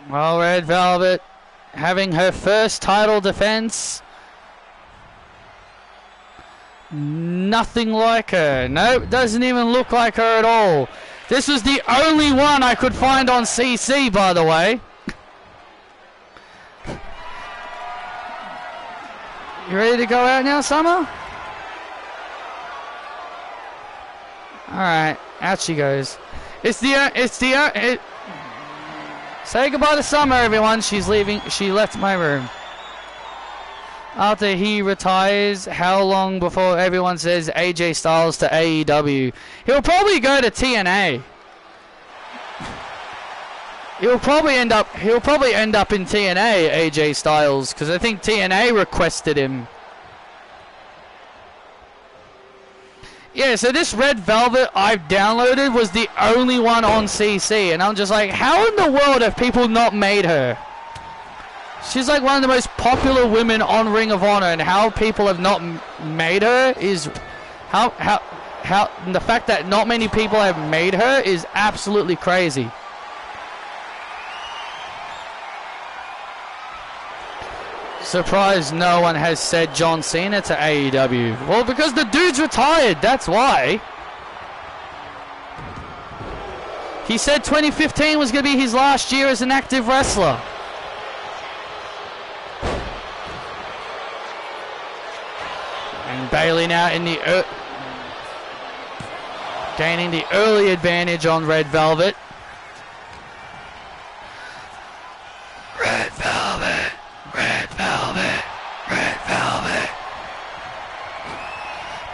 Well, Red Velvet having her first title defense. Nothing like her. Nope, doesn't even look like her at all. This was the only one I could find on CC, by the way. You ready to go out now, Summer? Alright, out she goes. Say goodbye to Summer, everyone. She's leaving. She left my room. After he retires, how long before everyone says AJ Styles to AEW? He'll probably go to TNA. He'll probably end up in TNA, AJ Styles, because I think TNA requested him. Yeah, so this Red Velvet I've downloaded was the only one on CC, and I'm just like, how in the world have people not made her? She's like one of the most popular women on Ring of Honor, and how people have not made her is how the fact that not many people have made her is absolutely crazy. Surprised no one has said John Cena to AEW. Well, because the dude's retired, that's why. He said 2015 was going to be his last year as an active wrestler. And Bayley now in the gaining the early advantage on Red Velvet. Red Velvet, Red Velvet, Red Velvet.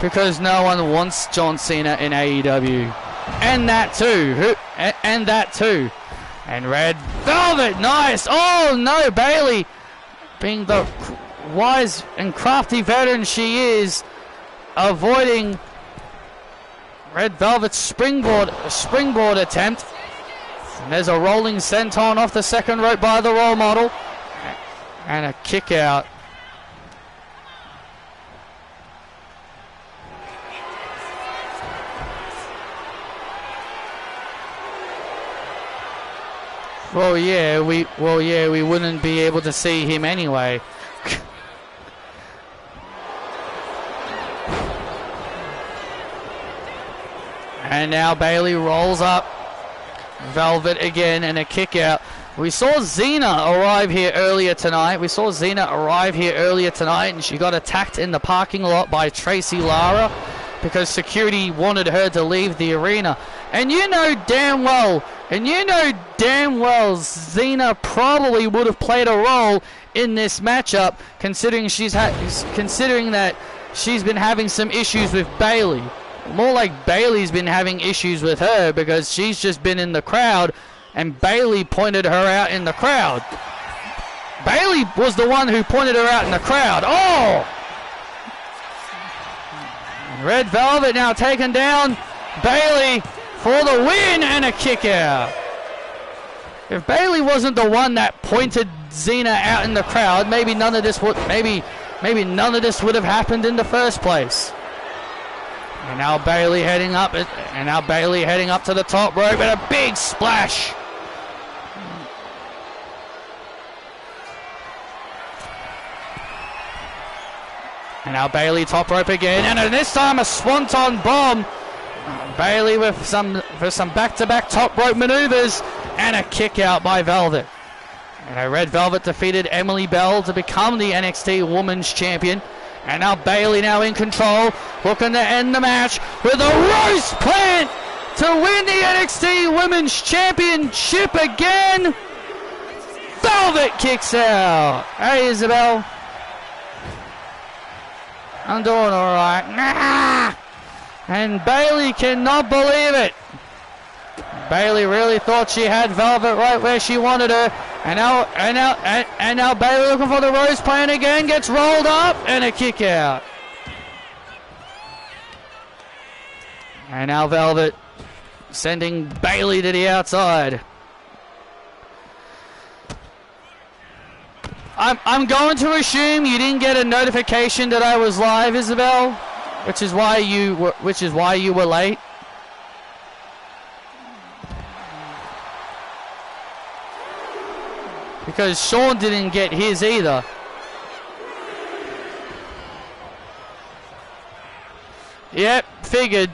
Because no one wants John Cena in AEW. And that too. And that too. And Red Velvet, nice. Oh no, Bayley, being the wise and crafty veteran she is, avoiding Red Velvet's springboard attempt. And there's a rolling senton off the second rope by the role model. And a kick out. Well, yeah, we wouldn't be able to see him anyway. And now Bayley rolls up Velvet again and a kick out. We saw Xena arrive here earlier tonight. And she got attacked in the parking lot by Tracy Lara because security wanted her to leave the arena. And you know damn well Xena probably would have played a role in this matchup, considering that she's been having some issues with Bayley. More like Bayley's been having issues with her because she's just been in the crowd and Bayley pointed her out in the crowd. Bayley was the one who pointed her out in the crowd. Oh! Red Velvet now taken down. Bayley for the win and a kick out. If Bayley wasn't the one that pointed Xena out in the crowd, maybe none of this would none of this would have happened in the first place. And now Bayley heading up to the top rope with a big splash. And now Bayley top rope again, and then this time a swanton bomb. Bayley with some back-to-back top rope maneuvers and a kick out by Velvet. And Red Velvet defeated Emily Bell to become the NXT Women's Champion. And now Bayley now in control, looking to end the match with a roast plant to win the NXT Women's Championship again. Velvet kicks out. Hey, Isabel. I'm doing all right. Nah! And Bayley cannot believe it. Bayley really thought she had Velvet right where she wanted her. And now Bayley looking for the rose plant again, gets rolled up and a kick out. And now Velvet sending Bayley to the outside. I'm going to assume you didn't get a notification that I was live, Isabel, which is why you were late. Because Sean didn't get his either. Yep, figured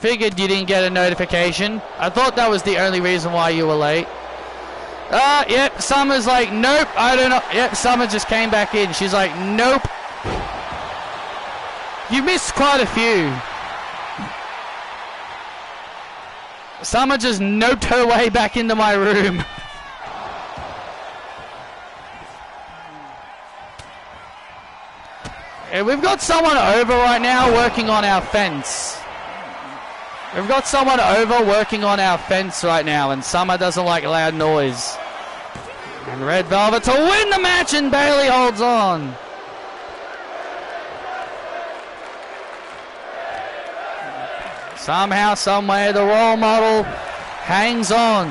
you didn't get a notification. I thought that was the only reason why you were late. Yep, Summer's like, nope, I don't know. Yep, Summer just came back in. She's like, nope. You missed quite a few. Summer just noped her way back into my room. Yeah, we've got someone over right now working on our fence. We've got someone over working on our fence right now, and Summer doesn't like loud noise. And Red Velvet to win the match, and Bayley holds on. Somehow, someway, the role model hangs on.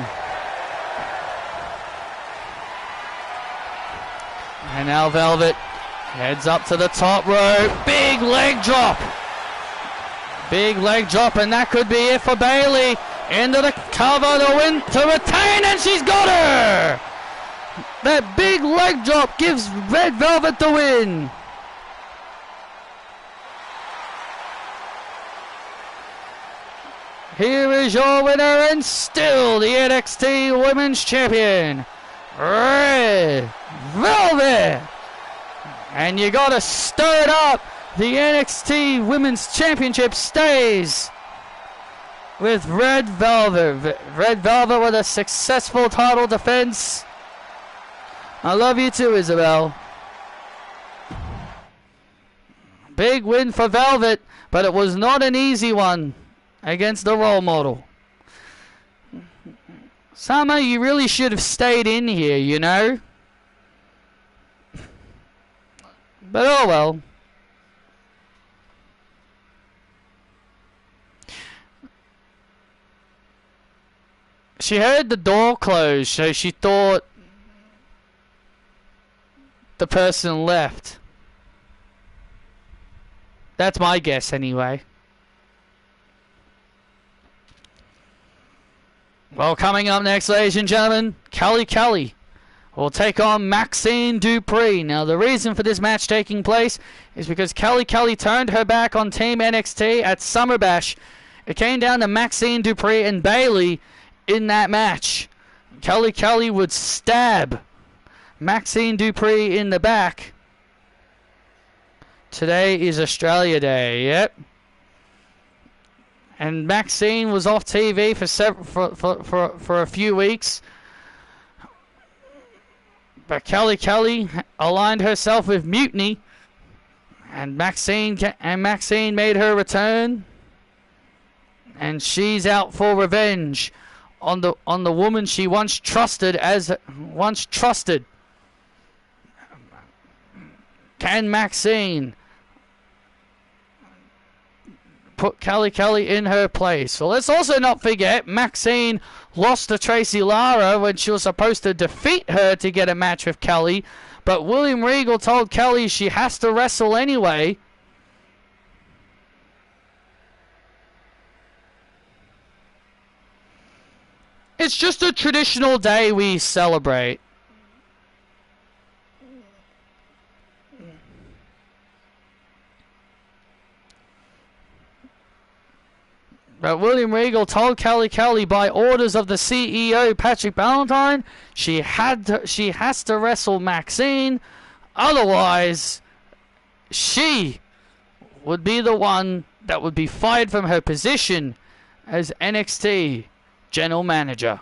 And now Velvet heads up to the top rope. Big leg drop. Big leg drop, and that could be it for Bayley. Into the cover to win, to retain, and she's got her! That big leg drop gives Red Velvet the win. Here is your winner and still the NXT Women's Champion, Red Velvet. And you gotta stir it up. The NXT Women's Championship stays with Red Velvet. Red Velvet with a successful title defense. I love you too, Isabel. Big win for Velvet, but it was not an easy one against the role model. Summer, you really should have stayed in here, you know? But oh well. She heard the door close, so she thought the person left. That's my guess anyway. Well, coming up next, ladies and gentlemen, Kelly will take on Maxine Dupree. Now, the reason for this match taking place is because Kelly turned her back on Team NXT at Summer Bash. It came down to Maxine Dupree and Bayley in that match. Kelly would stab Maxine Dupree in the back. Today is Australia Day, yep. And Maxine was off TV for a few weeks But Kelly aligned herself with Mutiny, and Maxine made her return, and she's out for revenge on the woman she once trusted. Can Maxine put Kelly in her place? So let's also not forget, Maxine lost to Tracy Lara when she was supposed to defeat her to get a match with Kelly, but William Regal told Kelly she has to wrestle anyway. It's just a traditional day we celebrate. But William Regal told Kelly by orders of the CEO Patrick Ballantine she has to wrestle Maxine, otherwise she would be the one that would be fired from her position as NXT General Manager.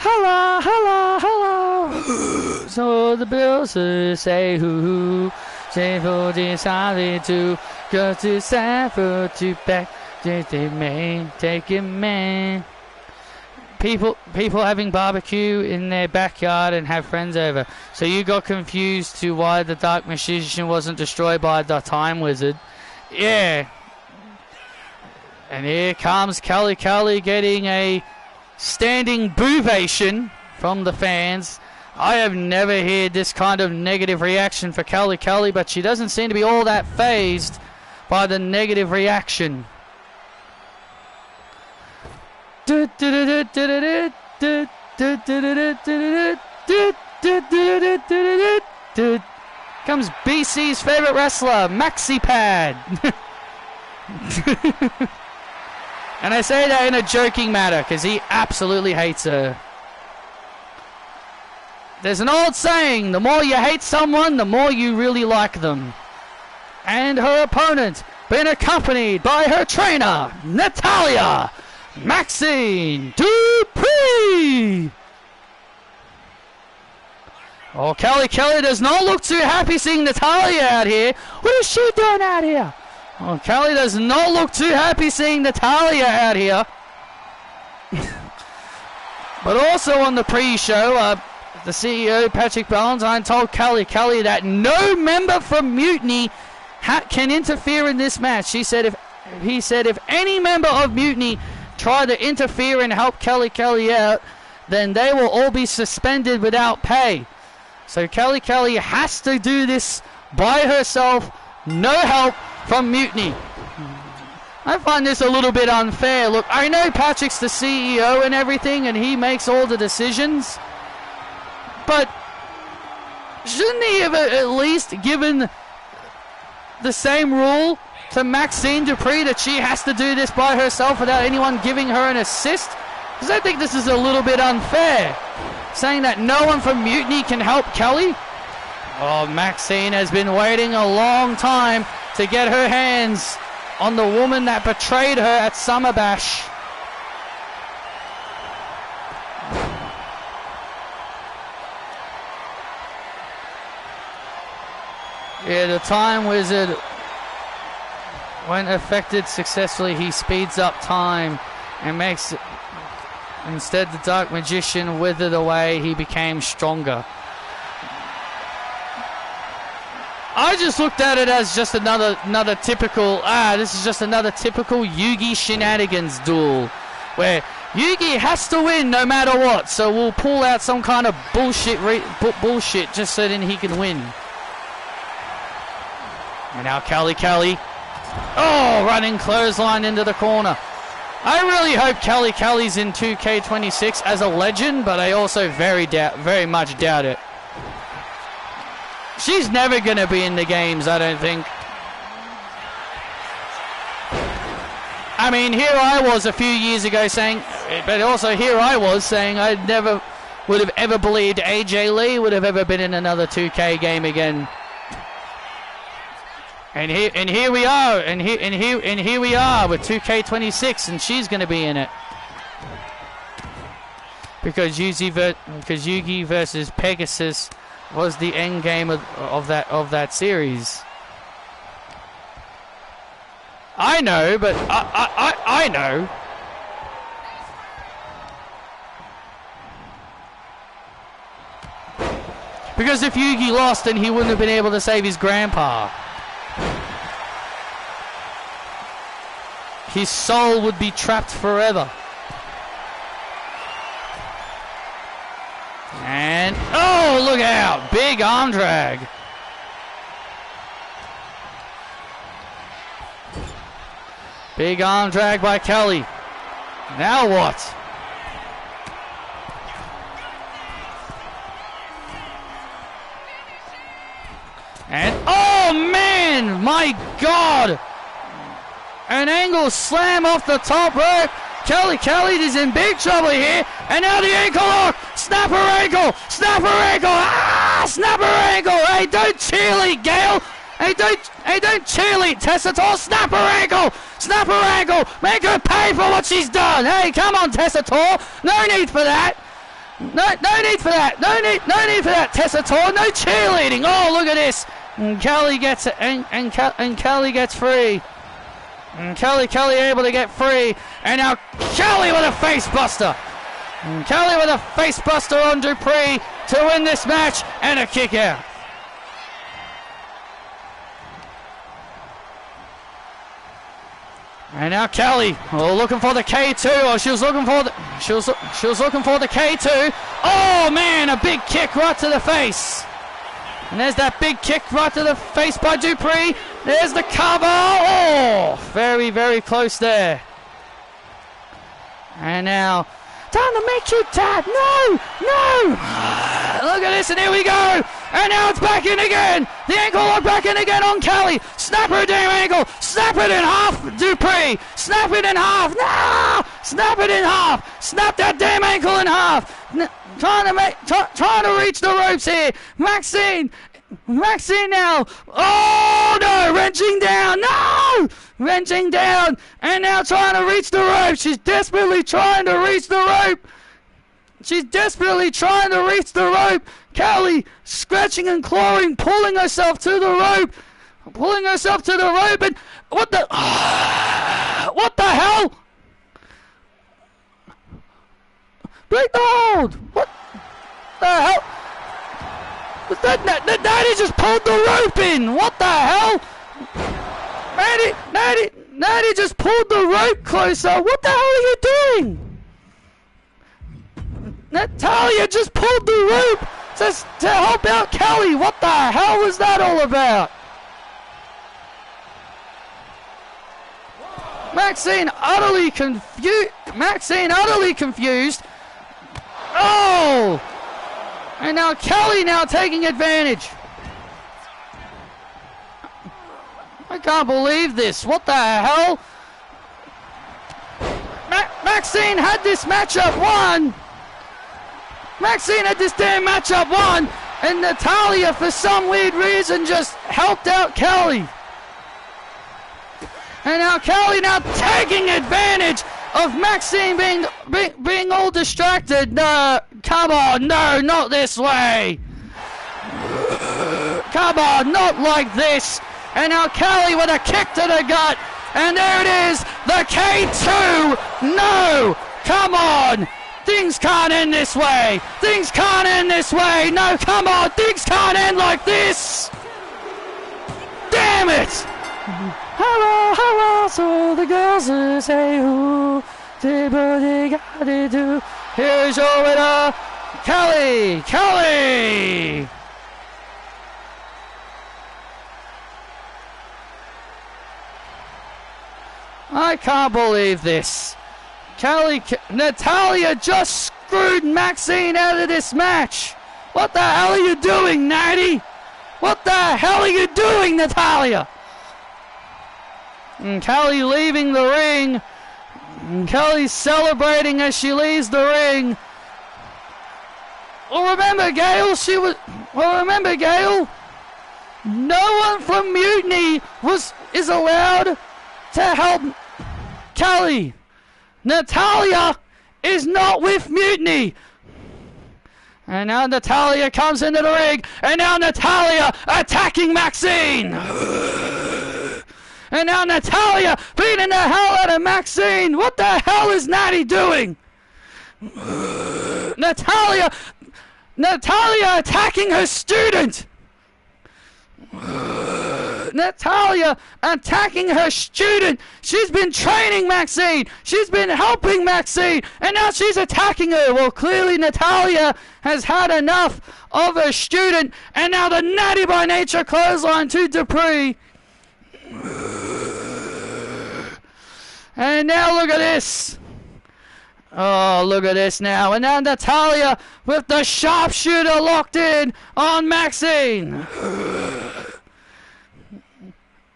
Hello. So the bills say who say for decided to go to Sanford to back. They may take it, man. People having barbecue in their backyard and have friends over. So you got confused to why the Dark Magician wasn't destroyed by the Time Wizard. Yeah. And here comes Kelly getting a standing boovation from the fans. I have never heard this kind of negative reaction for Kelly, but she doesn't seem to be all that fazed by the negative reaction. Comes BC's favorite wrestler, Maxi Pad. And I say that in a joking manner because he absolutely hates her. There's an old saying, the more you hate someone, the more you really like them. And her opponent, been accompanied by her trainer, Natalya Maxine Dupree. Oh, Kelly does not look too happy seeing Natalya out here. What is she doing out here? Oh, Kelly does not look too happy seeing Natalya out here. But also on the pre-show, the CEO, Patrick Ballantine, told Kelly that no member from Mutiny can interfere in this match. He said if any member of Mutiny try to interfere and help Kelly out, then they will all be suspended without pay. So Kelly has to do this by herself, no help from Mutiny. I find this a little bit unfair. Look, I know Patrick's the CEO and everything, and he makes all the decisions, but shouldn't he have at least given the same rule to Maxine Dupree that she has to do this by herself without anyone giving her an assist? Because I think this is a little bit unfair, saying that no one from Mutiny can help Kelly. Oh, Maxine has been waiting a long time to get her hands on the woman that betrayed her at Summer Bash. Yeah, the Time Wizard, when affected successfully, he speeds up time and makes it. Instead, the Dark Magician withered away. He became stronger. I just looked at it as just another typical, this is just another typical Yugi shenanigans duel, where Yugi has to win no matter what, so we'll pull out some kind of bullshit just so then he can win. And now Kelly, running clothesline into the corner. I really hope Kelly's in 2K26 as a legend, but I also very much doubt it. She's never going to be in the games, I don't think. I mean, here I was a few years ago saying, but also here I was saying I'd never would have ever believed AJ Lee would have ever been in another 2K game again. And here we are, and here we are with 2K26, and she's going to be in it because Yugi versus Pegasus was the end game of that series. I know, but I know. Because if Yugi lost, then he wouldn't have been able to save his grandpa. His soul would be trapped forever. And, oh, look out. Big arm drag. Big arm drag by Kelly. Now what? And, oh man, my God. An angle slam off the top rope. Kelly is in big trouble here. And now the ankle lock. Snap her ankle. Snap her ankle. Ah, snap her ankle. Hey, don't cheerlead, Gail. Hey, don't cheerlead, Tessator. Snap her ankle. Snap her ankle. Make her pay for what she's done. Hey, come on, Tessator. No need for that. No need for that. No need for that, Tessator. No cheerleading. Oh, look at this. And Kelly gets it. And Kelly gets free. And Kelly able to get free. And now Kelly with a face buster. And Kelly with a face buster on Dupree to win this match and a kick out. And now Kelly, looking for the K2. She was looking for the K2. Oh man, a big kick right to the face. And there's that big kick right to the face by Dupree. There's the cover. Oh, very, very close there. And now, time to make you tap. No. Look at this, and here we go. And now it's back in again. The ankle lock back in again on Kelly. Snap her damn ankle. Snap it in half, Dupree. Snap it in half. No! Snap it in half. Snap that damn ankle in half. Trying to reach the ropes here. Maxine now. Oh no! Wrenching down. No! Wrenching down. And now trying to reach the rope. She's desperately trying to reach the rope. Kelly scratching and clawing, pulling herself to the rope. And what the hell? Break the hold. What the hell? Natty just pulled the rope in. What the hell? Natty just pulled the rope closer. What the hell are you doing? Natalia just pulled the rope to help out Kelly. What the hell was that all about? Maxine utterly confused. Oh! And now Kelly taking advantage. I can't believe this. What the hell? Maxine had this matchup won. And Natalia, for some weird reason, just helped out Kelly. And now Kelly taking advantage of Maxine being all distracted. No, come on, no, not this way. Come on, not like this. And now Kelly with a kick to the gut. And there it is, the K2. No, come on. Things can't end this way. No, come on. Things can't end like this. Damn it. Hello, so the girls who say who they gotta do. Here's your winner, Kelly. I can't believe this. Natalia just screwed Maxine out of this match. What the hell are you doing, Natty? What the hell are you doing, Natalia? And Kelly leaving the ring. And Kelly celebrating as she leaves the ring. Well, remember, Gail, remember, Gail, no one from Mutiny is allowed to help Kelly. Natalia is not with Mutiny. And now Natalia comes into the ring, and now Natalia attacking Maxine. And now Natalia beating the hell out of Maxine. What the hell is Natty doing? Natalia attacking her student. Natalia attacking her student. She's been training Maxine. She's been helping Maxine. And now she's attacking her. Well, clearly Natalia has had enough of her student. And now the Natty by Nature clothesline to Dupree. And now look at this. Oh, look at this now. And now Natalia with the sharpshooter locked in on Maxine.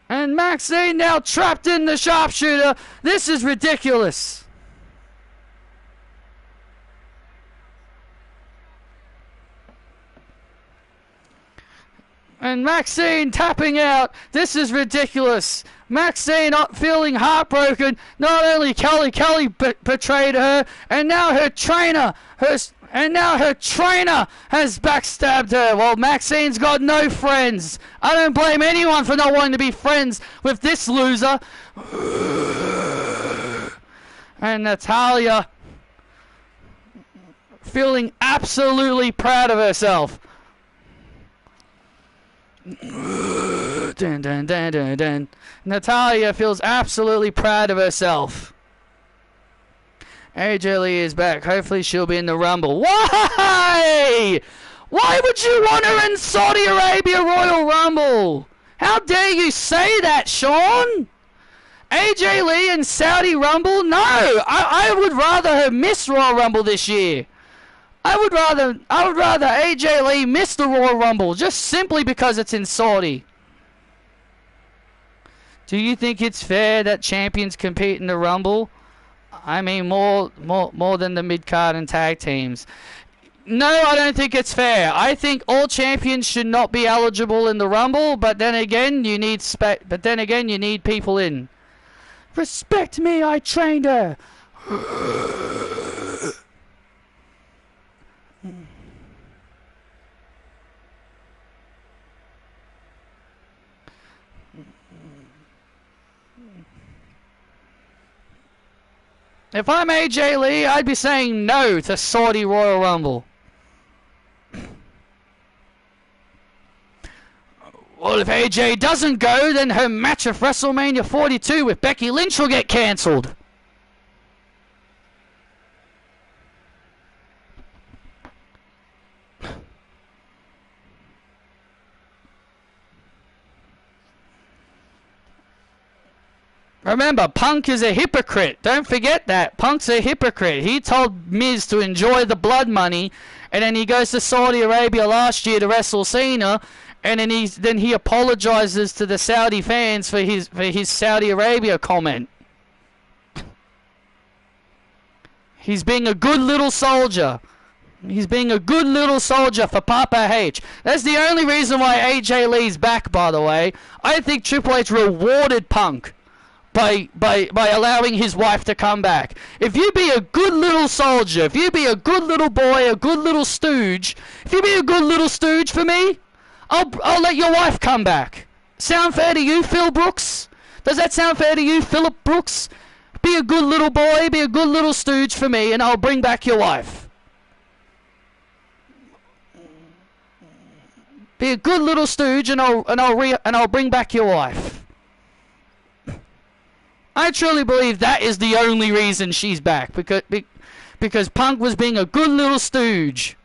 And Maxine now trapped in the sharpshooter. This is ridiculous. And Maxine tapping out. This is ridiculous. Maxine not feeling heartbroken. Not only Kelly betrayed her, and now her trainer has backstabbed her. Well, Maxine's got no friends. I don't blame anyone for not wanting to be friends with this loser. And Natalia feeling absolutely proud of herself. Dun, dun, dun, dun, dun. Natalia feels absolutely proud of herself. AJ Lee is back. Hopefully she'll be in the Rumble. Why? Why would you want her in Saudi Arabia Royal Rumble? How dare you say that, Sean? AJ Lee in Saudi Rumble? No, I would rather her miss Royal Rumble this year. I would rather AJ Lee miss the Royal Rumble just simply because it's in Saudi. Do you think it's fair that champions compete in the Rumble? I mean, more than the mid-card and tag teams. No, I don't think it's fair. I think all champions should not be eligible in the Rumble, but then again, you need people in. Respect me, I trained her. If I'm AJ Lee, I'd be saying no to Saudi Royal Rumble. Well, if AJ doesn't go, then her match of WrestleMania 42 with Becky Lynch will get cancelled. Remember, Punk is a hypocrite. Don't forget that. Punk's a hypocrite. He told Miz to enjoy the blood money, and then he goes to Saudi Arabia last year to wrestle Cena, and then he apologizes to the Saudi fans for his Saudi Arabia comment. He's being a good little soldier. He's being a good little soldier for Papa H. That's the only reason why AJ Lee's back, by the way. I think Triple H rewarded Punk by allowing his wife to come back. If you be a good little soldier, if you be a good little boy, a good little stooge, if you be a good little stooge for me, I'll let your wife come back. Sound fair to you, Phil Brooks? Does that sound fair to you, Philip Brooks? Be a good little boy, be a good little stooge for me, and I'll bring back your wife. Be a good little stooge, and I'll bring back your wife. I truly believe that is the only reason she's back, because Punk was being a good little stooge.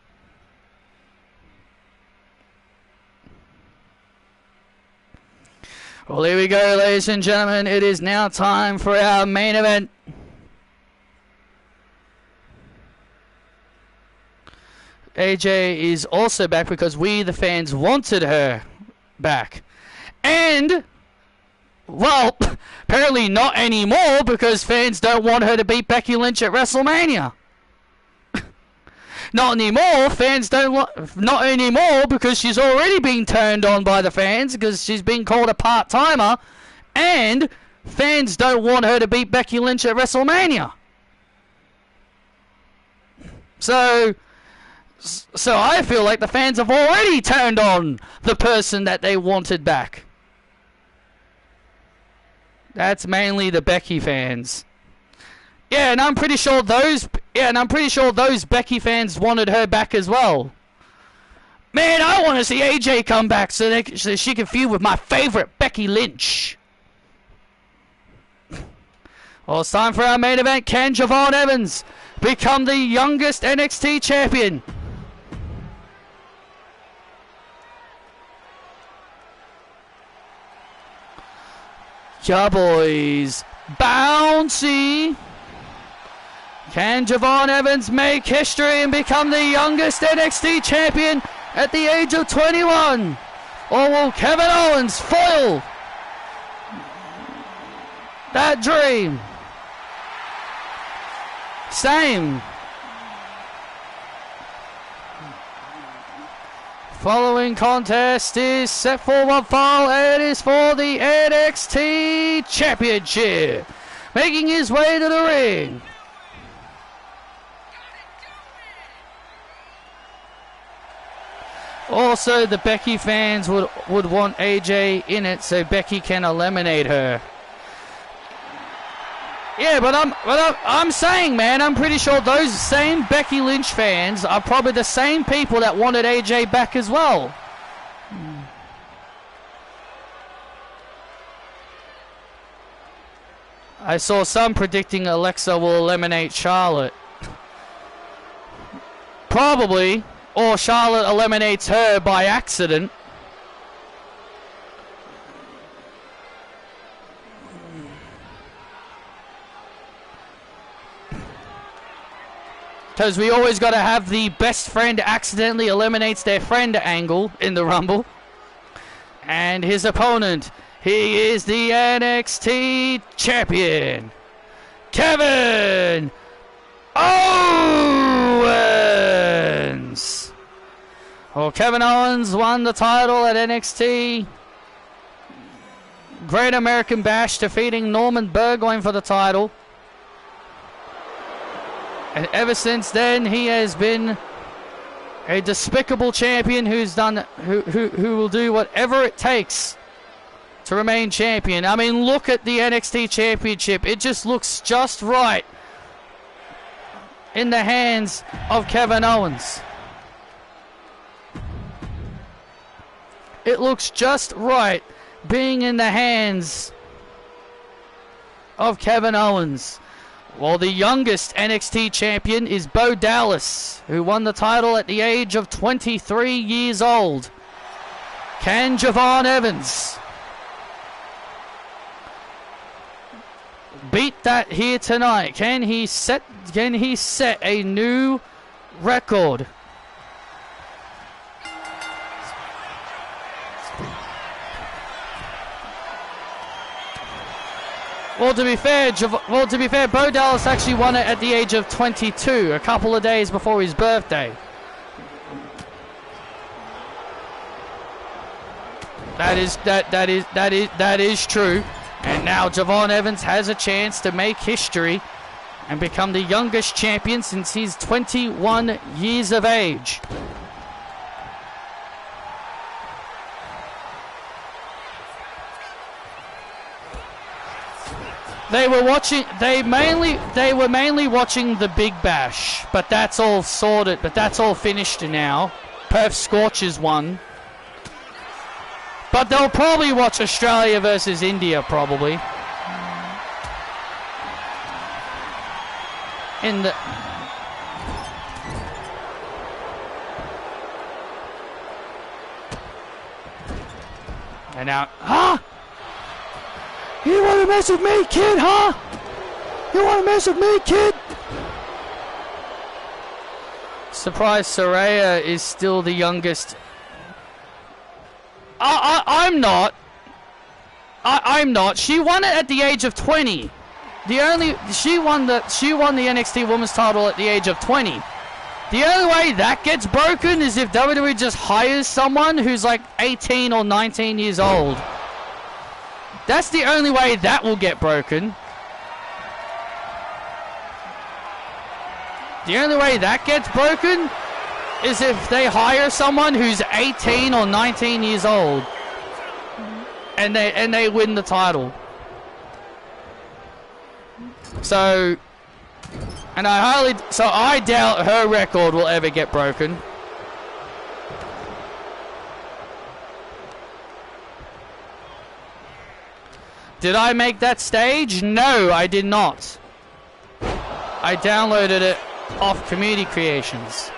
Well, here we go, ladies and gentlemen. It is now time for our main event. AJ is also back because we, the fans, wanted her back. And, well, apparently not anymore because fans don't want her to beat Becky Lynch at WrestleMania. Not anymore. Fans don't want. Not anymore because she's already been turned on by the fans because she's been called a part-timer, and fans don't want her to beat Becky Lynch at WrestleMania. So I feel like the fans have already turned on the person that they wanted back. That's mainly the Becky fans. Yeah, and I'm pretty sure those Becky fans wanted her back as well. Man, I want to see AJ come back so she can feud with my favorite Becky Lynch. Well, it's time for our main event. Can Javon Evans become the youngest NXT champion? Yeah, boys. Bouncy. Can Javon Evans make history and become the youngest NXT champion at the age of 21? Or will Kevin Owens foil that dream? Same. Following contest is set for one fall. It is for the NXT Championship. Making his way to the ring. Also, the Becky fans would want AJ in it so Becky can eliminate her. Yeah, but I'm saying, man, I'm pretty sure those same Becky Lynch fans are probably the same people that wanted AJ back as well. I saw some predicting Alexa will eliminate Charlotte. Probably. Or Charlotte eliminates her by accident. Because we always got to have the best friend accidentally eliminates their friend angle in the Rumble. And his opponent, he is the NXT champion, Kevin Owens. Well, Kevin Owens won the title at NXT. Great American Bash, defeating Norman Burgoyne for the title. And ever since then, he has been a despicable champion who will do whatever it takes to remain champion. I mean, look at the NXT Championship. It just looks just right in the hands of Kevin Owens. It looks just right being in the hands of Kevin Owens. Well, the youngest NXT champion is Bo Dallas, who won the title at the age of 23 years old. Can Javon Evans beat that here tonight? Can he set a new record? Well, to be fair, Bo Dallas actually won it at the age of 22, a couple of days before his birthday. That is true. And now Javon Evans has a chance to make history and become the youngest champion since he's 21 years of age. They were mainly watching the Big Bash, but that's all sorted. But that's all finished now. Perth Scorchers won, but they'll probably watch Australia versus India probably. In the and now, You want to mess with me, kid, huh? You want to mess with me, kid? Surprise, Saraya is still the youngest. I'm not. I'm not. She won it at the age of 20. She won the NXT Women's title at the age of 20. The only way that gets broken is if WWE just hires someone who's like 18 or 19 years old. That's the only way that will get broken. The only way that gets broken is if they hire someone who's 18 or 19 years old and they win the title. So, and I doubt her record will ever get broken. Did I make that stage? No, I did not. I downloaded it off Community Creations.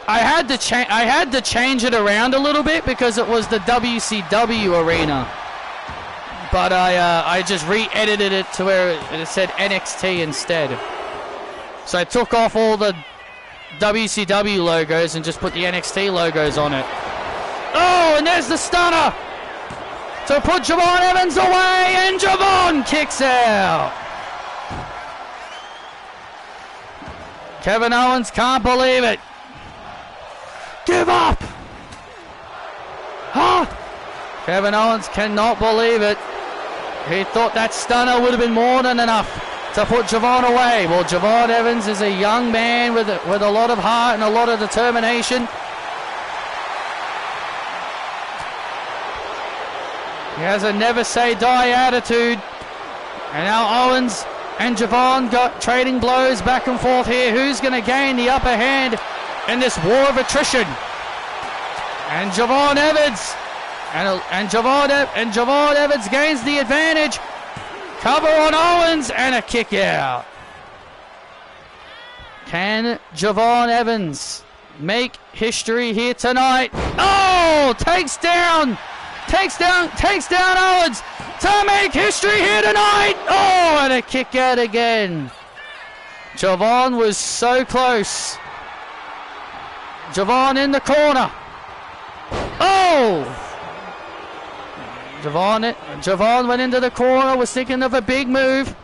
I had to change it around a little bit because it was the WCW arena, but I just re-edited it to where it said NXT instead. So I took off all the WCW logos and just put the NXT logos on it. Oh, and there's the stunner to put Javon Evans away, and Javon kicks out. Kevin Owens can't believe it. Give up! Huh? Kevin Owens cannot believe it. He thought that stunner would have been more than enough to put Javon away. Well, Javon Evans is a young man with a lot of heart and a lot of determination. He has a never say die attitude. And now Owens and Javon got trading blows back and forth here. Who's going to gain the upper hand in this war of attrition? And Javon Evans and Javon Evans gains the advantage. Cover on Owens and a kick out. Can Javon Evans make history here tonight? Oh, takes down Owens to make history here tonight. Oh, and a kick out again. Javon was so close. Javon in the corner. Oh! Javon went into the corner, was thinking of a big move.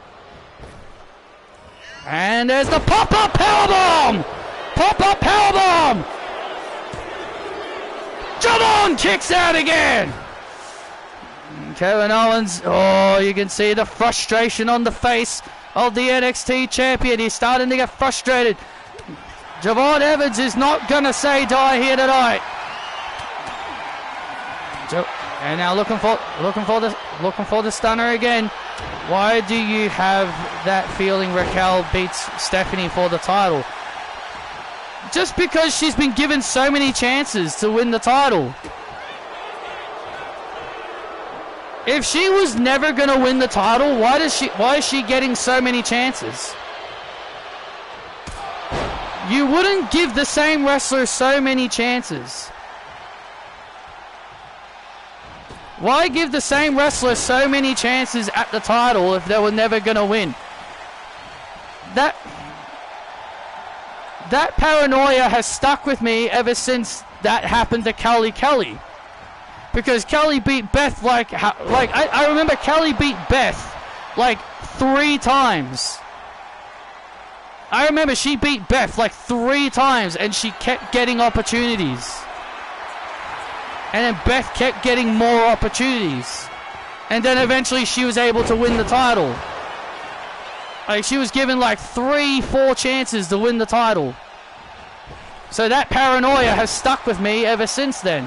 And there's the pop-up powerbomb! Pop-up powerbomb! Javon kicks out again! Kevin Owens, oh, you can see the frustration on the face of the NXT champion. He's starting to get frustrated. Javon Evans is not going to say die here tonight. And now looking for the stunner again. Why do you have that feeling Raquel beats Stephanie for the title? Just because she's been given so many chances to win the title. If she was never going to win the title, why is she getting so many chances? You wouldn't give the same wrestler so many chances. Why give the same wrestler so many chances at the title if they were never going to win? That paranoia has stuck with me ever since that happened to Kelly. Because Kelly beat Beth I remember Kelly beat Beth like 3 times. I remember she beat Beth like 3 times and she kept getting opportunities. And then Beth kept getting more opportunities. And then eventually she was able to win the title. Like, she was given like 3-4 chances to win the title. So that paranoia has stuck with me ever since then.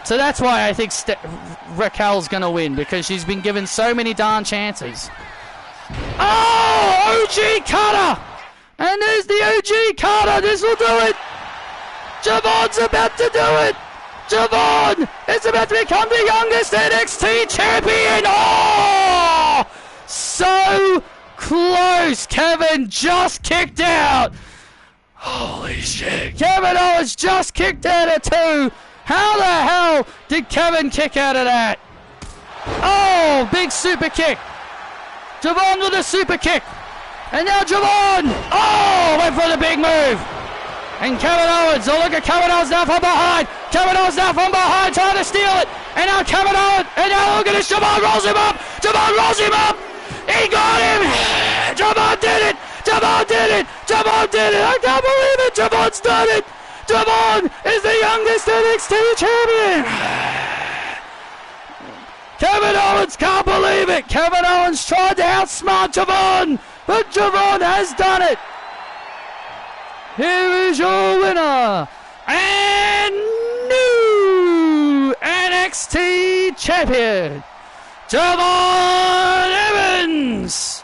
So that's why I think Raquel's going to win, because she's been given so many darn chances. Oh, OG Cutter! And there's the OG Cutter. This will do it. Javon's about to do it. Javon is about to become the youngest NXT champion. Oh, so close. Kevin just kicked out. Holy shit. Kevin Owens just kicked out at 2. How the hell did Kevin kick out of that? Oh, big super kick. Javon with a super kick. And now Javon. Oh, went for the big move. And Kevin Owens. Oh, look at Kevin Owens now from behind. Kevin Owens now from behind trying to steal it. And now Kevin Owens. And now look at this. Javon rolls him up. Javon rolls him up. He got him. Javon did it. Javon did it. Javon did it. I can't believe it. Javon's done it. Javon is the youngest NXT champion. Kevin Owens can't believe it. Kevin Owens tried to outsmart Javon, but Javon has done it. Here is your winner and new NXT champion, Javon Evans.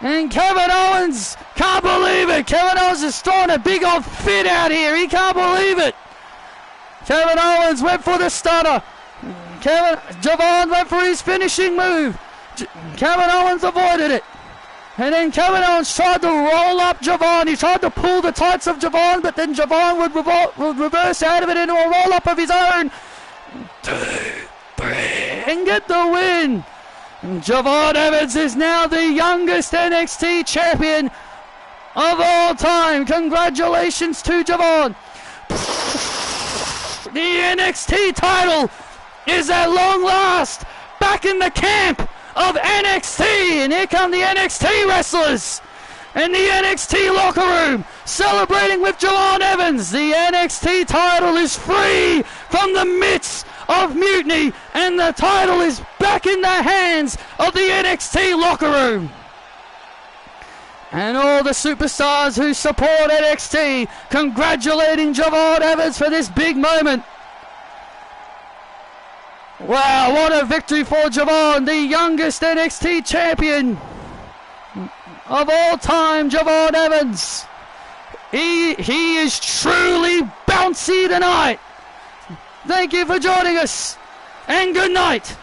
And Kevin Owens can't believe it. Kevin Owens is throwing a big old fit out here. He can't believe it. Kevin Owens went for the stunner. Javon went for his finishing move. Kevin Owens avoided it. And then Kevin Owens tried to roll up Javon. He tried to pull the tights of Javon, but then Javon would reverse out of it into a roll-up of his own. 2, 3, and get the win. And Javon Evans is now the youngest NXT champion of all time. Congratulations to Javon. The NXT title is at long last back in the camp of NXT. And here come the NXT wrestlers and the NXT locker room celebrating with Javon Evans. The NXT title is free from the midst of mutiny, and the title is back in the hands of the NXT locker room. And all the superstars who support NXT congratulating Javon Evans for this big moment. Wow, what a victory for Javon, the youngest NXT champion of all time, Javon Evans. He is truly bouncy tonight. Thank you for joining us, and good night.